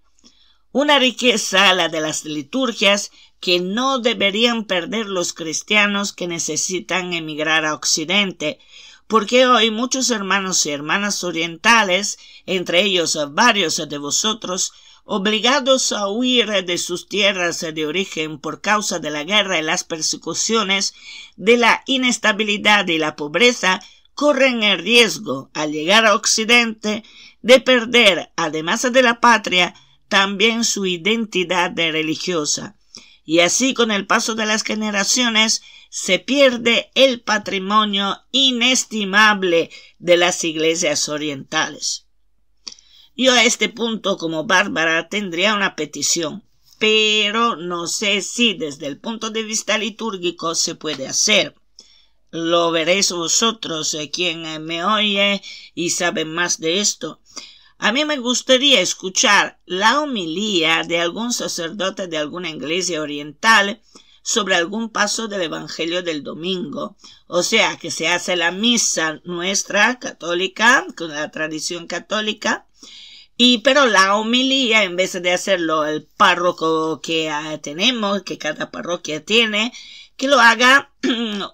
Una riqueza, la de las liturgias, que no deberían perder los cristianos que necesitan emigrar a Occidente, porque hoy muchos hermanos y hermanas orientales, entre ellos varios de vosotros, obligados a huir de sus tierras de origen por causa de la guerra y las persecuciones, de la inestabilidad y la pobreza, corren el riesgo, al llegar a Occidente, de perder, además de la patria, también su identidad religiosa. Y así, con el paso de las generaciones, se pierde el patrimonio inestimable de las iglesias orientales. Yo a este punto, como Bárbara, tendría una petición, pero no sé si desde el punto de vista litúrgico se puede hacer. Lo veréis vosotros, quien me oye y sabe más de esto. A mí me gustaría escuchar la homilía de algún sacerdote de alguna iglesia oriental sobre algún paso del Evangelio del domingo. O sea, que se hace la misa nuestra católica, con la tradición católica, pero la homilía, en vez de hacerlo el párroco que tenemos, que cada parroquia tiene, que lo haga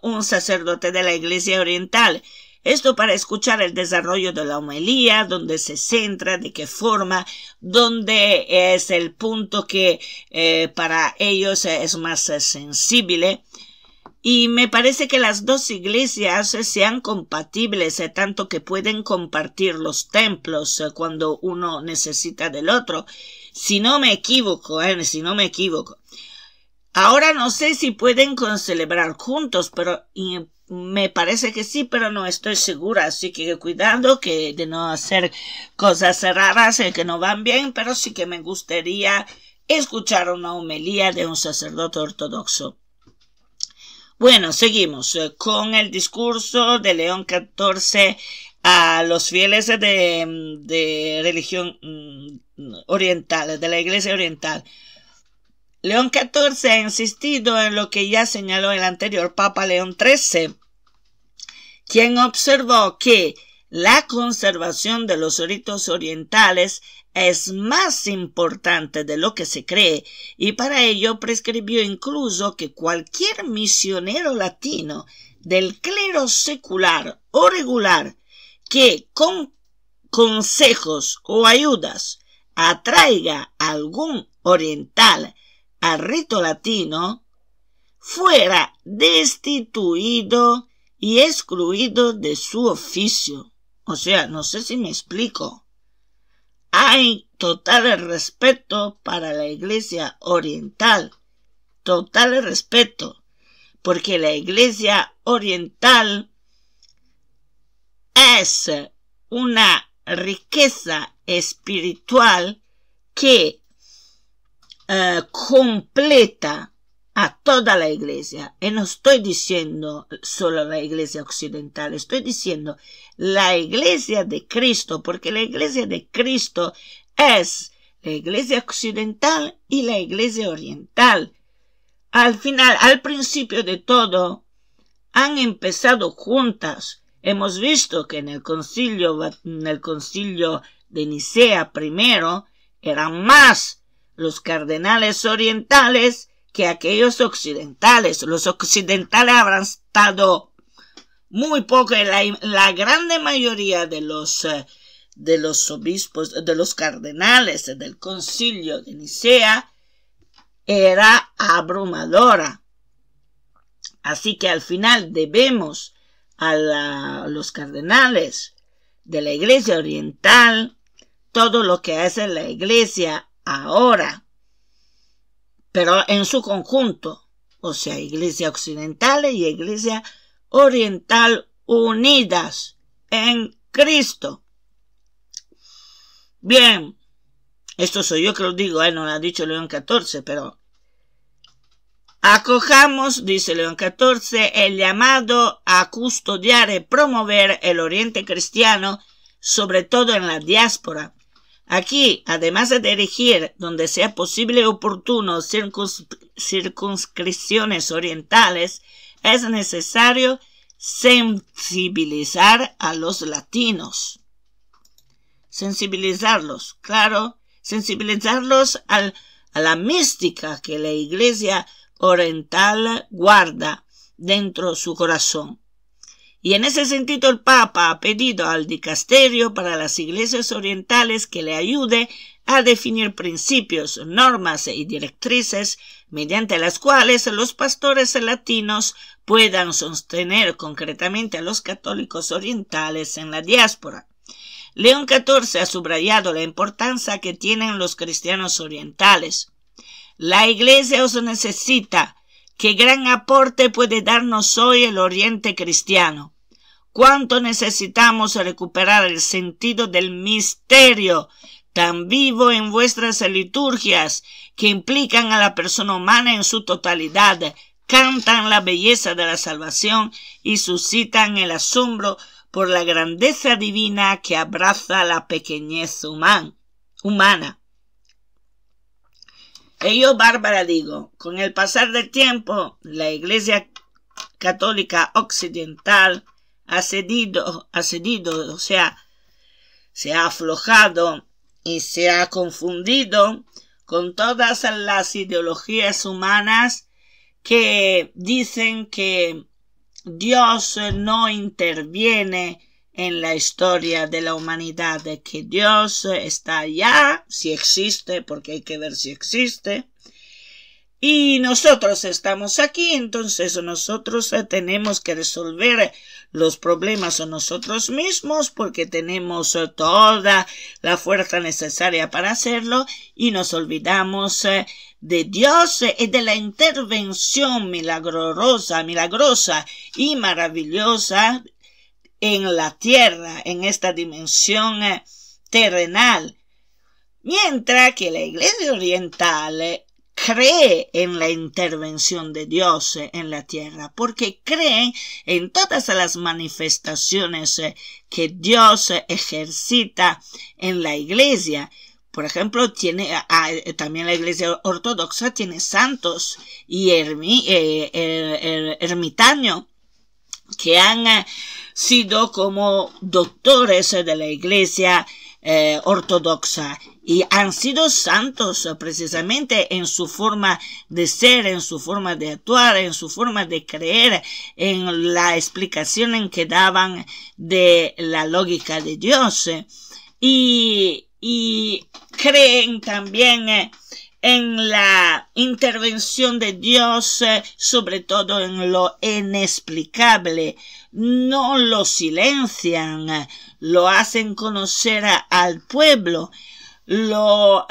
un sacerdote de la iglesia oriental. Esto para escuchar el desarrollo de la homilía, donde se centra, de qué forma, donde es el punto que para ellos es más sensible. Y me parece que las dos iglesias sean compatibles, tanto que pueden compartir los templos cuando uno necesita del otro. Si no me equivoco. Ahora no sé si pueden celebrar juntos, pero me parece que sí, pero no estoy segura. Así que cuidado que de no hacer cosas raras que no van bien, pero sí que me gustaría escuchar una homilía de un sacerdote ortodoxo. Bueno, seguimos con el discurso de León XIV a los fieles de religión oriental, de la Iglesia oriental. León XIV ha insistido en lo que ya señaló el anterior Papa León XIII, quien observó que la conservación de los ritos orientales es más importante de lo que se cree, y para ello prescribió incluso que cualquier misionero latino del clero secular o regular que con consejos o ayudas atraiga a algún oriental al rito latino, fuera destituido y excluido de su oficio. O sea, no sé si me explico. Hay total respeto para la iglesia oriental. Total respeto. Porque la iglesia oriental es una riqueza espiritual que completa a toda la iglesia. Y no estoy diciendo solo la iglesia occidental, estoy diciendo la iglesia de Cristo, porque la iglesia de Cristo es la iglesia occidental y la iglesia oriental. Al final, al principio de todo, han empezado juntas. Hemos visto que en el concilio de Nicea primero eran más los cardenales orientales que aquellos occidentales. Los occidentales habrán estado muy poco. La grande mayoría de los obispos, de los cardenales del concilio de Nicea era abrumadora. Así que al final debemos a los cardenales de la iglesia oriental todo lo que hace la iglesia ahora, pero en su conjunto, o sea, iglesia occidental y iglesia oriental unidas en Cristo. Bien, esto soy yo que lo digo, no lo ha dicho León XIV, pero acojamos, dice León XIV, el llamado a custodiar y promover el Oriente cristiano, sobre todo en la diáspora. Aquí, además de dirigir donde sea posible y oportuno circunscripciones orientales, es necesario sensibilizar a los latinos. Sensibilizarlos, claro, sensibilizarlos a la mística que la iglesia oriental guarda dentro de su corazón. Y en ese sentido el Papa ha pedido al dicasterio para las iglesias orientales que le ayude a definir principios, normas y directrices mediante las cuales los pastores latinos puedan sostener concretamente a los católicos orientales en la diáspora. León XIV ha subrayado la importancia que tienen los cristianos orientales. La iglesia os necesita. ¿Qué gran aporte puede darnos hoy el Oriente cristiano? ¿Cuánto necesitamos recuperar el sentido del misterio tan vivo en vuestras liturgias que implican a la persona humana en su totalidad, cantan la belleza de la salvación y suscitan el asombro por la grandeza divina que abraza la pequeñez humana? Y yo, Bárbara, digo, con el pasar del tiempo, la Iglesia Católica Occidental ha cedido, o sea, se ha aflojado y se ha confundido con todas las ideologías humanas que dicen que Dios no interviene en la historia de la humanidad, de que Dios está allá, si existe, porque hay que ver si existe, y nosotros estamos aquí, entonces nosotros tenemos que resolver los problemas nosotros mismos, porque tenemos toda la fuerza necesaria para hacerlo, y nos olvidamos de Dios y de la intervención milagrosa y maravillosa en la tierra, en esta dimensión terrenal, mientras que la Iglesia Oriental cree en la intervención de Dios en la tierra, porque creen en todas las manifestaciones que Dios ejercita en la Iglesia. Por ejemplo, también la Iglesia Ortodoxa tiene santos y ermitaños que han sido como doctores de la Iglesia ortodoxa y han sido santos precisamente en su forma de ser, en su forma de actuar, en su forma de creer, en la explicación en que daban de la lógica de Dios, y creen también en la intervención de Dios, sobre todo en lo inexplicable. No lo silencian, lo hacen conocer al pueblo, lo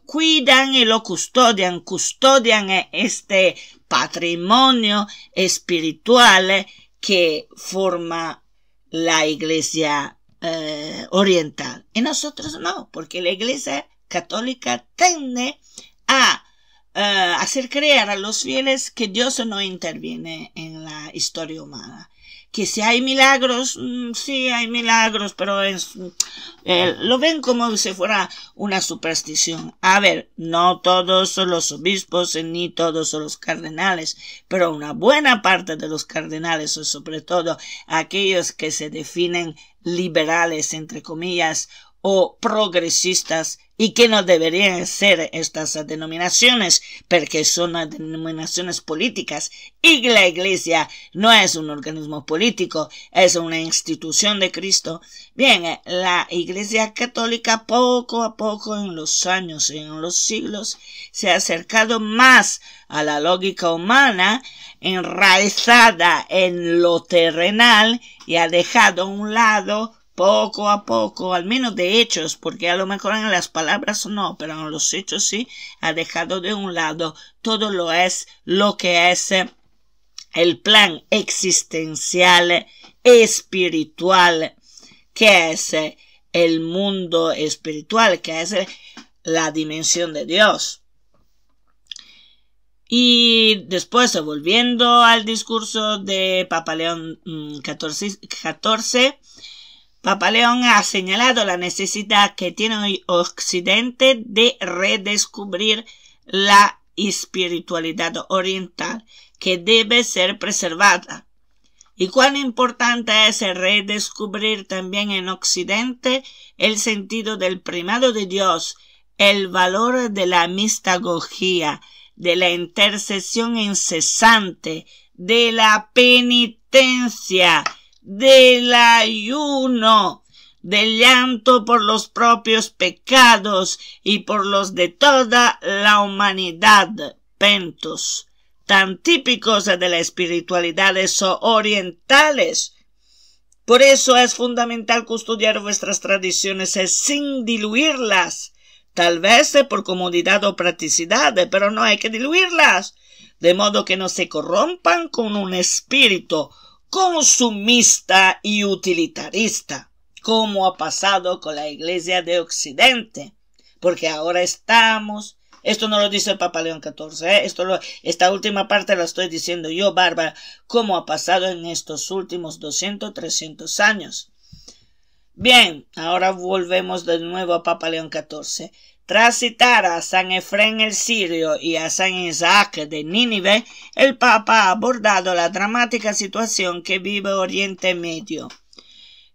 cuidan y lo custodian este patrimonio espiritual que forma la Iglesia oriental. Y nosotros no, porque la Iglesia católica tiende a hacer creer a los fieles que Dios no interviene en la historia humana. Que si hay milagros, sí hay milagros, pero lo ven como si fuera una superstición. A ver, no todos son los obispos ni todos son los cardenales, pero una buena parte de los cardenales, o sobre todo aquellos que se definen liberales, entre comillas, o progresistas, y que no deberían ser estas denominaciones, porque son denominaciones políticas, y la Iglesia no es un organismo político, es una institución de Cristo. Bien, la Iglesia católica poco a poco en los años y en los siglos se ha acercado más a la lógica humana, enraizada en lo terrenal, y ha dejado a un lado poco a poco, al menos de hechos, porque a lo mejor en las palabras no, pero en los hechos sí, ha dejado de un lado todo lo que es el plan existencial, espiritual, que es el mundo espiritual, que es la dimensión de Dios. Y después, volviendo al discurso de Papa León XIV, Papa León ha señalado la necesidad que tiene hoy Occidente de redescubrir la espiritualidad oriental, que debe ser preservada. Y cuán importante es redescubrir también en Occidente el sentido del primado de Dios, el valor de la mistagogía, de la intercesión incesante, de la penitencia, del ayuno, del llanto por los propios pecados y por los de toda la humanidad, pentos, tan típicos de las espiritualidades orientales. Por eso es fundamental custodiar vuestras tradiciones sin diluirlas, tal vez por comodidad o practicidad, pero no hay que diluirlas, de modo que no se corrompan con un espíritu consumista y utilitarista, como ha pasado con la Iglesia de Occidente, porque ahora estamos, esto no lo dice el Papa León XIV, esta última parte la estoy diciendo yo, Bárbara, como ha pasado en estos últimos 200, 300 años. Bien, ahora volvemos de nuevo a Papa León XIV. Tras citar a San Efrén el Sirio y a San Isaac de Nínive, el Papa ha abordado la dramática situación que vive Oriente Medio.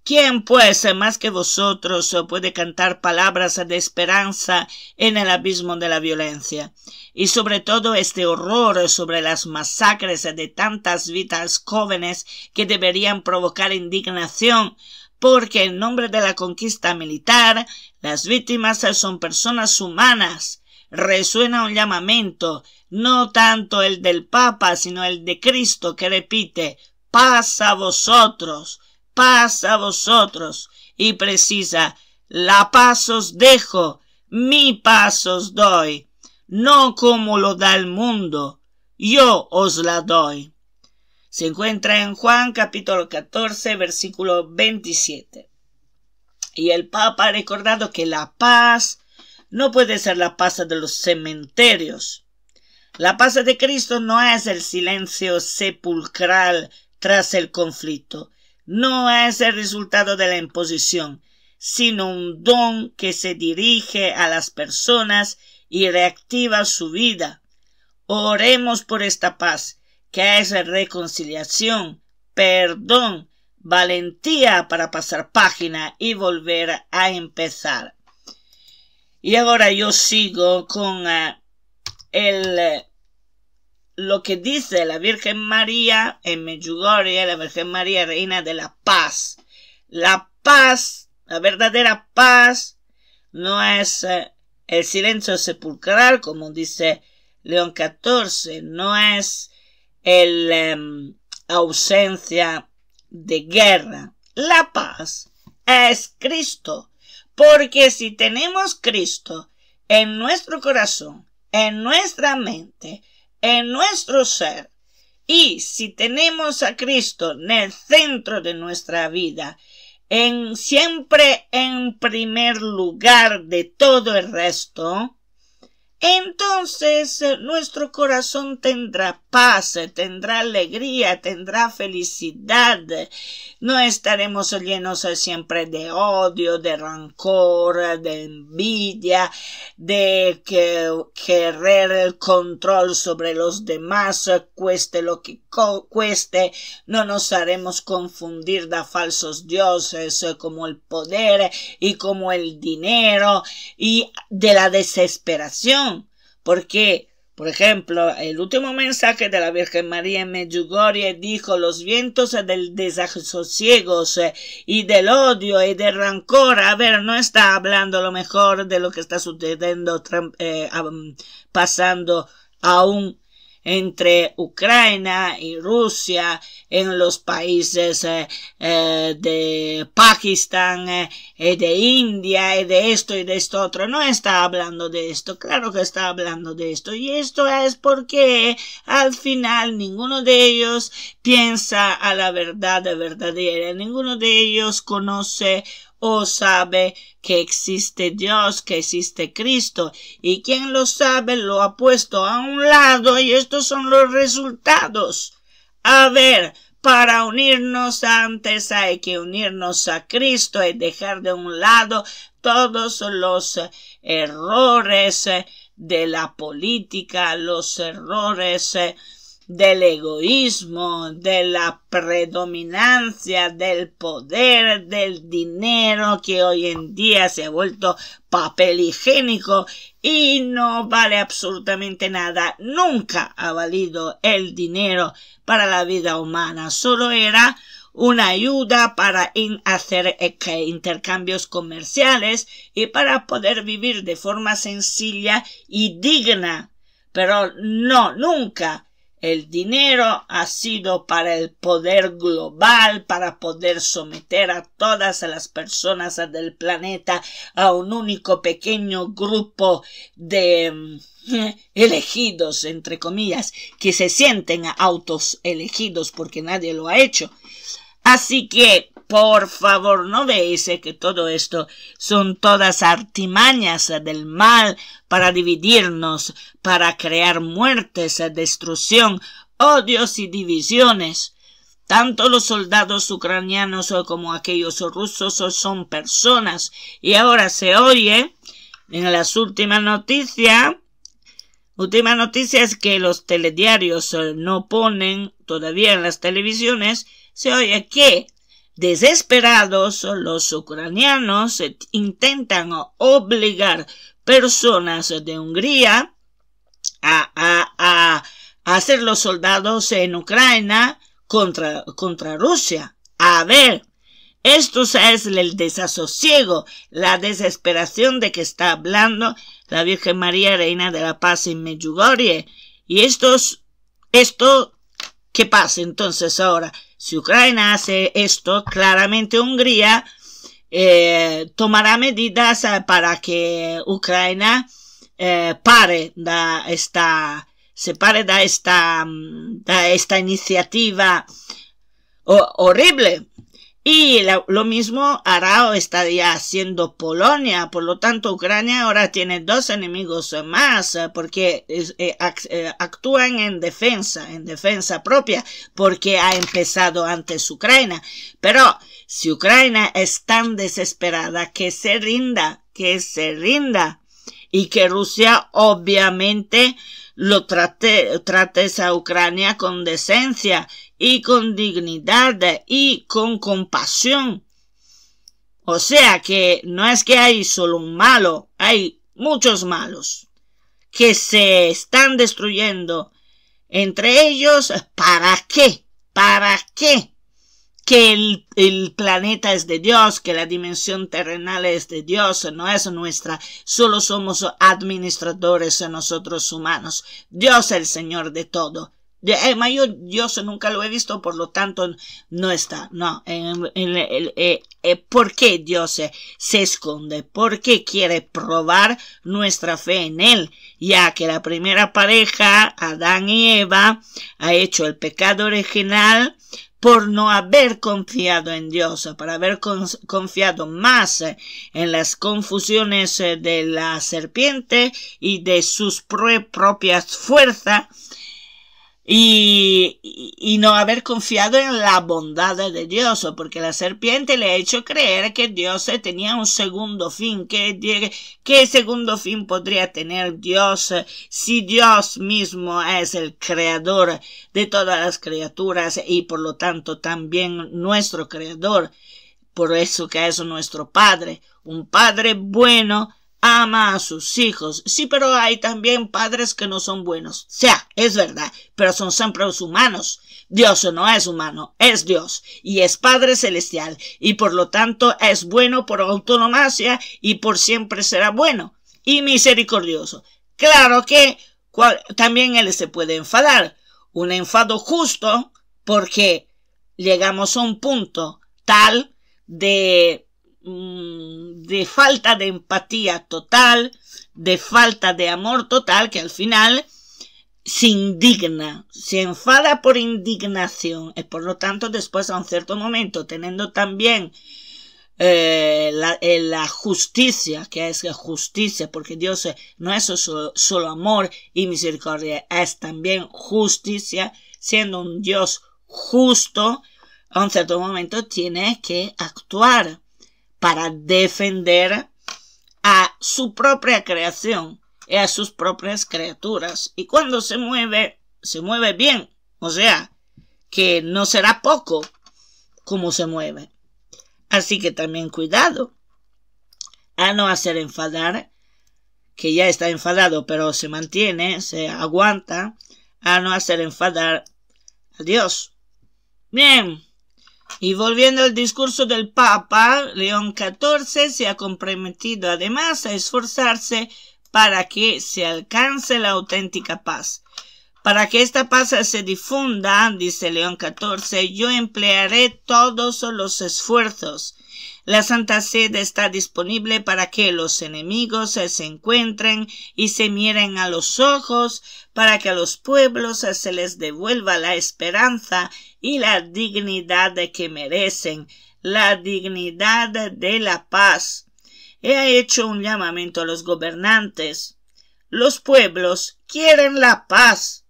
¿Quién, pues, más que vosotros, puede cantar palabras de esperanza en el abismo de la violencia? Y sobre todo este horror sobre las masacres de tantas vidas jóvenes que deberían provocar indignación, porque en nombre de la conquista militar, las víctimas son personas humanas. Resuena un llamamiento, no tanto el del Papa, sino el de Cristo, que repite, paz a vosotros, y precisa, la paz os dejo, mi paz os doy, no como lo da el mundo, yo os la doy. Se encuentra en Juan capítulo 14, versículo 27. Y el Papa ha recordado que la paz no puede ser la paz de los cementerios. La paz de Cristo no es el silencio sepulcral tras el conflicto, no es el resultado de la imposición, sino un don que se dirige a las personas y reactiva su vida. Oremos por esta paz, que es reconciliación, perdón, valentía para pasar página y volver a empezar. Y ahora yo sigo con lo que dice la Virgen María en Medjugorje, la Virgen María, reina de la paz. La paz, la verdadera paz, no es el silencio sepulcral, como dice León XIV, no es ausencia de guerra. La paz es Cristo, porque si tenemos Cristo en nuestro corazón, en nuestra mente, en nuestro ser, y si tenemos a Cristo en el centro de nuestra vida, siempre en primer lugar de todo el resto, entonces nuestro corazón tendrá paz, tendrá alegría, tendrá felicidad. No estaremos llenos siempre de odio, de rancor, de envidia, de querer el control sobre los demás, cueste lo que cueste. No nos haremos confundir de falsos dioses como el poder y como el dinero y de la desesperación. Porque, por ejemplo, el último mensaje de la Virgen María en Medjugorje dijo: los vientos del desasosiego y del odio y del rancor. A ver, no está hablando lo mejor de lo que está sucediendo, pasando aún entre Ucrania y Rusia, en los países de Pakistán, de India, y de esto y de esto otro. No está hablando de esto, claro que está hablando de esto, y esto es porque al final ninguno de ellos piensa a la verdad verdadera, ninguno de ellos conoce o sabe que existe Dios, que existe Cristo, y quien lo sabe lo ha puesto a un lado, y estos son los resultados. A ver, para unirnos antes hay que unirnos a Cristo y dejar de un lado todos los errores de la política, los errores del egoísmo, de la predominancia del poder, del dinero, que hoy en día se ha vuelto papel higiénico y no vale absolutamente nada. Nunca ha valido el dinero para la vida humana, solo era una ayuda para hacer intercambios comerciales y para poder vivir de forma sencilla y digna. Pero no, nunca. El dinero ha sido para el poder global, para poder someter a todas las personas del planeta a un único pequeño grupo de elegidos, entre comillas, que se sienten autos elegidos porque nadie lo ha hecho. Así que, por favor, no veis que todo esto son todas artimañas del mal para dividirnos, para crear muertes, destrucción, odios y divisiones. Tanto los soldados ucranianos como aquellos rusos son personas. Y ahora se oye en las últimas noticias es que los telediarios no ponen todavía en las televisiones. Se oye que desesperados los ucranianos intentan obligar personas de Hungría a hacer los soldados en Ucrania contra Rusia. A ver, esto es el desasosiego, la desesperación de que está hablando la Virgen María, Reina de la Paz en Medjugorje. Y esto, ¿qué pasa entonces ahora? Si Ucrania hace esto, claramente Hungría tomará medidas para que Ucrania pare de esta iniciativa horrible. Y lo mismo hará o estaría haciendo Polonia. Por lo tanto, Ucrania ahora tiene dos enemigos más porque actúan en defensa propia, porque ha empezado antes Ucrania. Pero si Ucrania es tan desesperada, que se rinda. Y que Rusia obviamente lo trate a Ucrania con decencia y con dignidad y con compasión. O sea que no es que hay solo un malo, hay muchos malos que se están destruyendo entre ellos. ¿Para qué? ¿Para qué? Que el planeta es de Dios, que la dimensión terrenal es de Dios, no es nuestra. Solo somos administradores nosotros humanos. Dios es el Señor de todo. Dios nunca lo he visto, por lo tanto no está. No. ¿Por qué Dios se esconde? ¿Por qué quiere probar nuestra fe en Él? Ya que la primera pareja, Adán y Eva, ha hecho el pecado original por no haber confiado en Dios, por haber confiado más en las confusiones de la serpiente y de sus propias fuerzas, y no haber confiado en la bondad de Dios, porque la serpiente le ha hecho creer que Dios tenía un segundo fin. ¿Qué segundo fin podría tener Dios si Dios mismo es el creador de todas las criaturas y por lo tanto también nuestro creador? Por eso que es nuestro Padre, un Padre bueno. Ama a sus hijos. Sí, pero hay también padres que no son buenos. O sea, es verdad, pero son siempre los humanos. Dios no es humano, es Dios y es Padre Celestial y por lo tanto es bueno por autonomía y por siempre será bueno y misericordioso. Claro que también Él se puede enfadar. Un enfado justo porque llegamos a un punto tal de falta de empatía total, de falta de amor total, que al final se indigna, se enfada por indignación, y por lo tanto después a un cierto momento, teniendo también la justicia, que es la justicia, porque Dios no es solo amor y misericordia, es también justicia, siendo un Dios justo, a un cierto momento tiene que actuar para defender a su propia creación y a sus propias criaturas. Y cuando se mueve bien. O sea, que no será poco como se mueve. Así que también cuidado a no hacer enfadar, que ya está enfadado, pero se mantiene, se aguanta, a no hacer enfadar a Dios. Bien. Y volviendo al discurso del Papa, León XIV se ha comprometido además a esforzarse para que se alcance la auténtica paz. Para que esta paz se difunda, dice León XIV, yo emplearé todos los esfuerzos. La Santa Sede está disponible para que los enemigos se encuentren y se miren a los ojos, para que a los pueblos se les devuelva la esperanza y la dignidad que merecen, la dignidad de la paz. He hecho un llamamiento a los gobernantes. Los pueblos quieren la paz.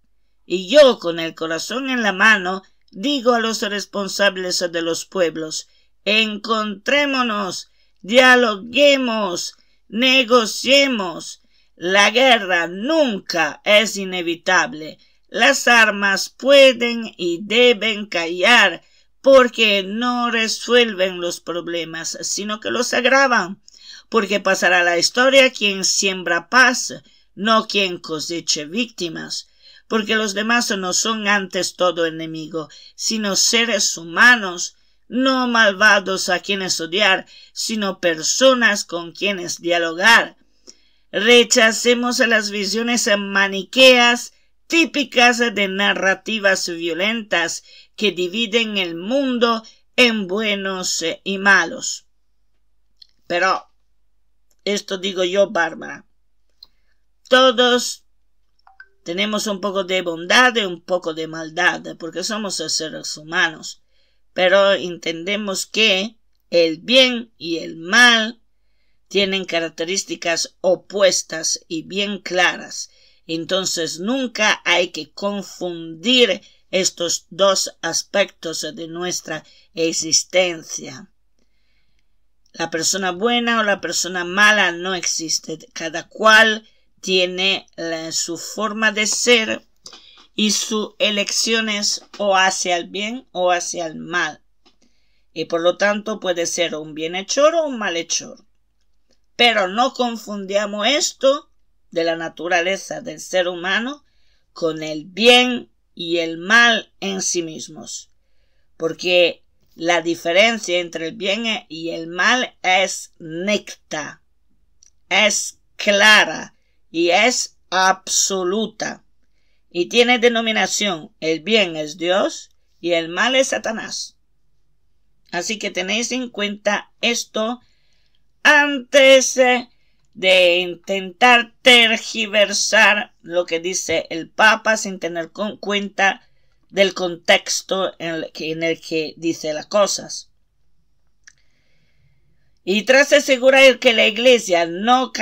Y yo, con el corazón en la mano, digo a los responsables de los pueblos, encontrémonos, dialoguemos, negociemos. La guerra nunca es inevitable. Las armas pueden y deben callar porque no resuelven los problemas, sino que los agravan. Porque pasará la historia quien siembra paz, no quien coseche víctimas. Porque los demás no son antes todo enemigo, sino seres humanos, no malvados a quienes odiar, sino personas con quienes dialogar. Rechacemos las visiones maniqueas típicas de narrativas violentas que dividen el mundo en buenos y malos. Pero, esto digo yo, Bárbara, todos tenemos un poco de bondad y un poco de maldad, porque somos seres humanos, pero entendemos que el bien y el mal tienen características opuestas y bien claras. Entonces nunca hay que confundir estos dos aspectos de nuestra existencia. La persona buena o la persona mala no existe. Cada cual tiene su forma de ser y su elección es o hacia el bien o hacia el mal. Y por lo tanto puede ser un bienhechor o un malhechor. Pero no confundamos esto de la naturaleza del ser humano con el bien y el mal en sí mismos. Porque la diferencia entre el bien y el mal es neta, es clara y es absoluta. Y tiene denominación: el bien es Dios y el mal es Satanás. Así que tenéis en cuenta esto antes de intentar tergiversar lo que dice el Papa sin tener en cuenta del contexto en el que dice las cosas. Y tras asegurar que la Iglesia no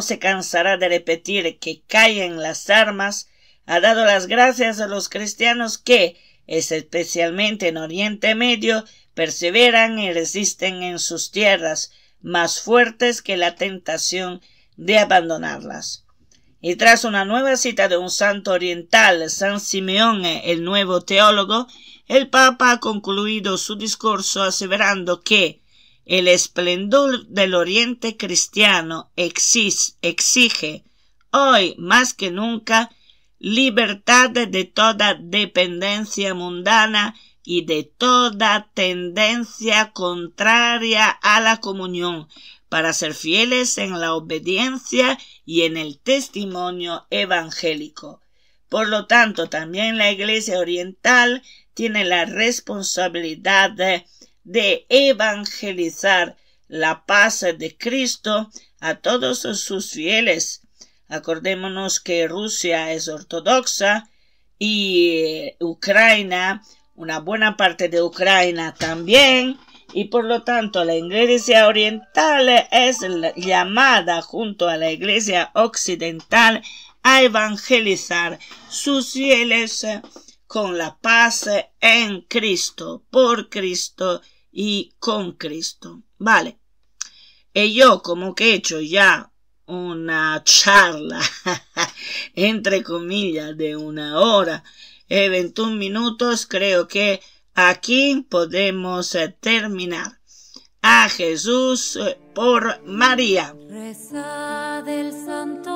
se cansará de repetir que caen las armas, ha dado las gracias a los cristianos que, especialmente en Oriente Medio, perseveran y resisten en sus tierras, más fuertes que la tentación de abandonarlas. Y tras una nueva cita de un santo oriental, San Simeón, el nuevo teólogo, el Papa ha concluido su discurso aseverando que el esplendor del Oriente cristiano exige hoy más que nunca libertad de toda dependencia mundana y de toda tendencia contraria a la comunión, para ser fieles en la obediencia y en el testimonio evangélico. Por lo tanto, también la Iglesia Oriental tiene la responsabilidad de evangelizar la paz de Cristo a todos sus fieles. Acordémonos que Rusia es ortodoxa y Ucrania, una buena parte de Ucrania también, y por lo tanto la Iglesia Oriental es llamada junto a la Iglesia Occidental a evangelizar sus fieles con la paz en Cristo, por Cristo y con Cristo. Vale. Y yo como que he hecho ya una charla, entre comillas, de 1 hora y 21 minutos, creo que aquí podemos terminar. A Jesús por María. Reza del Santo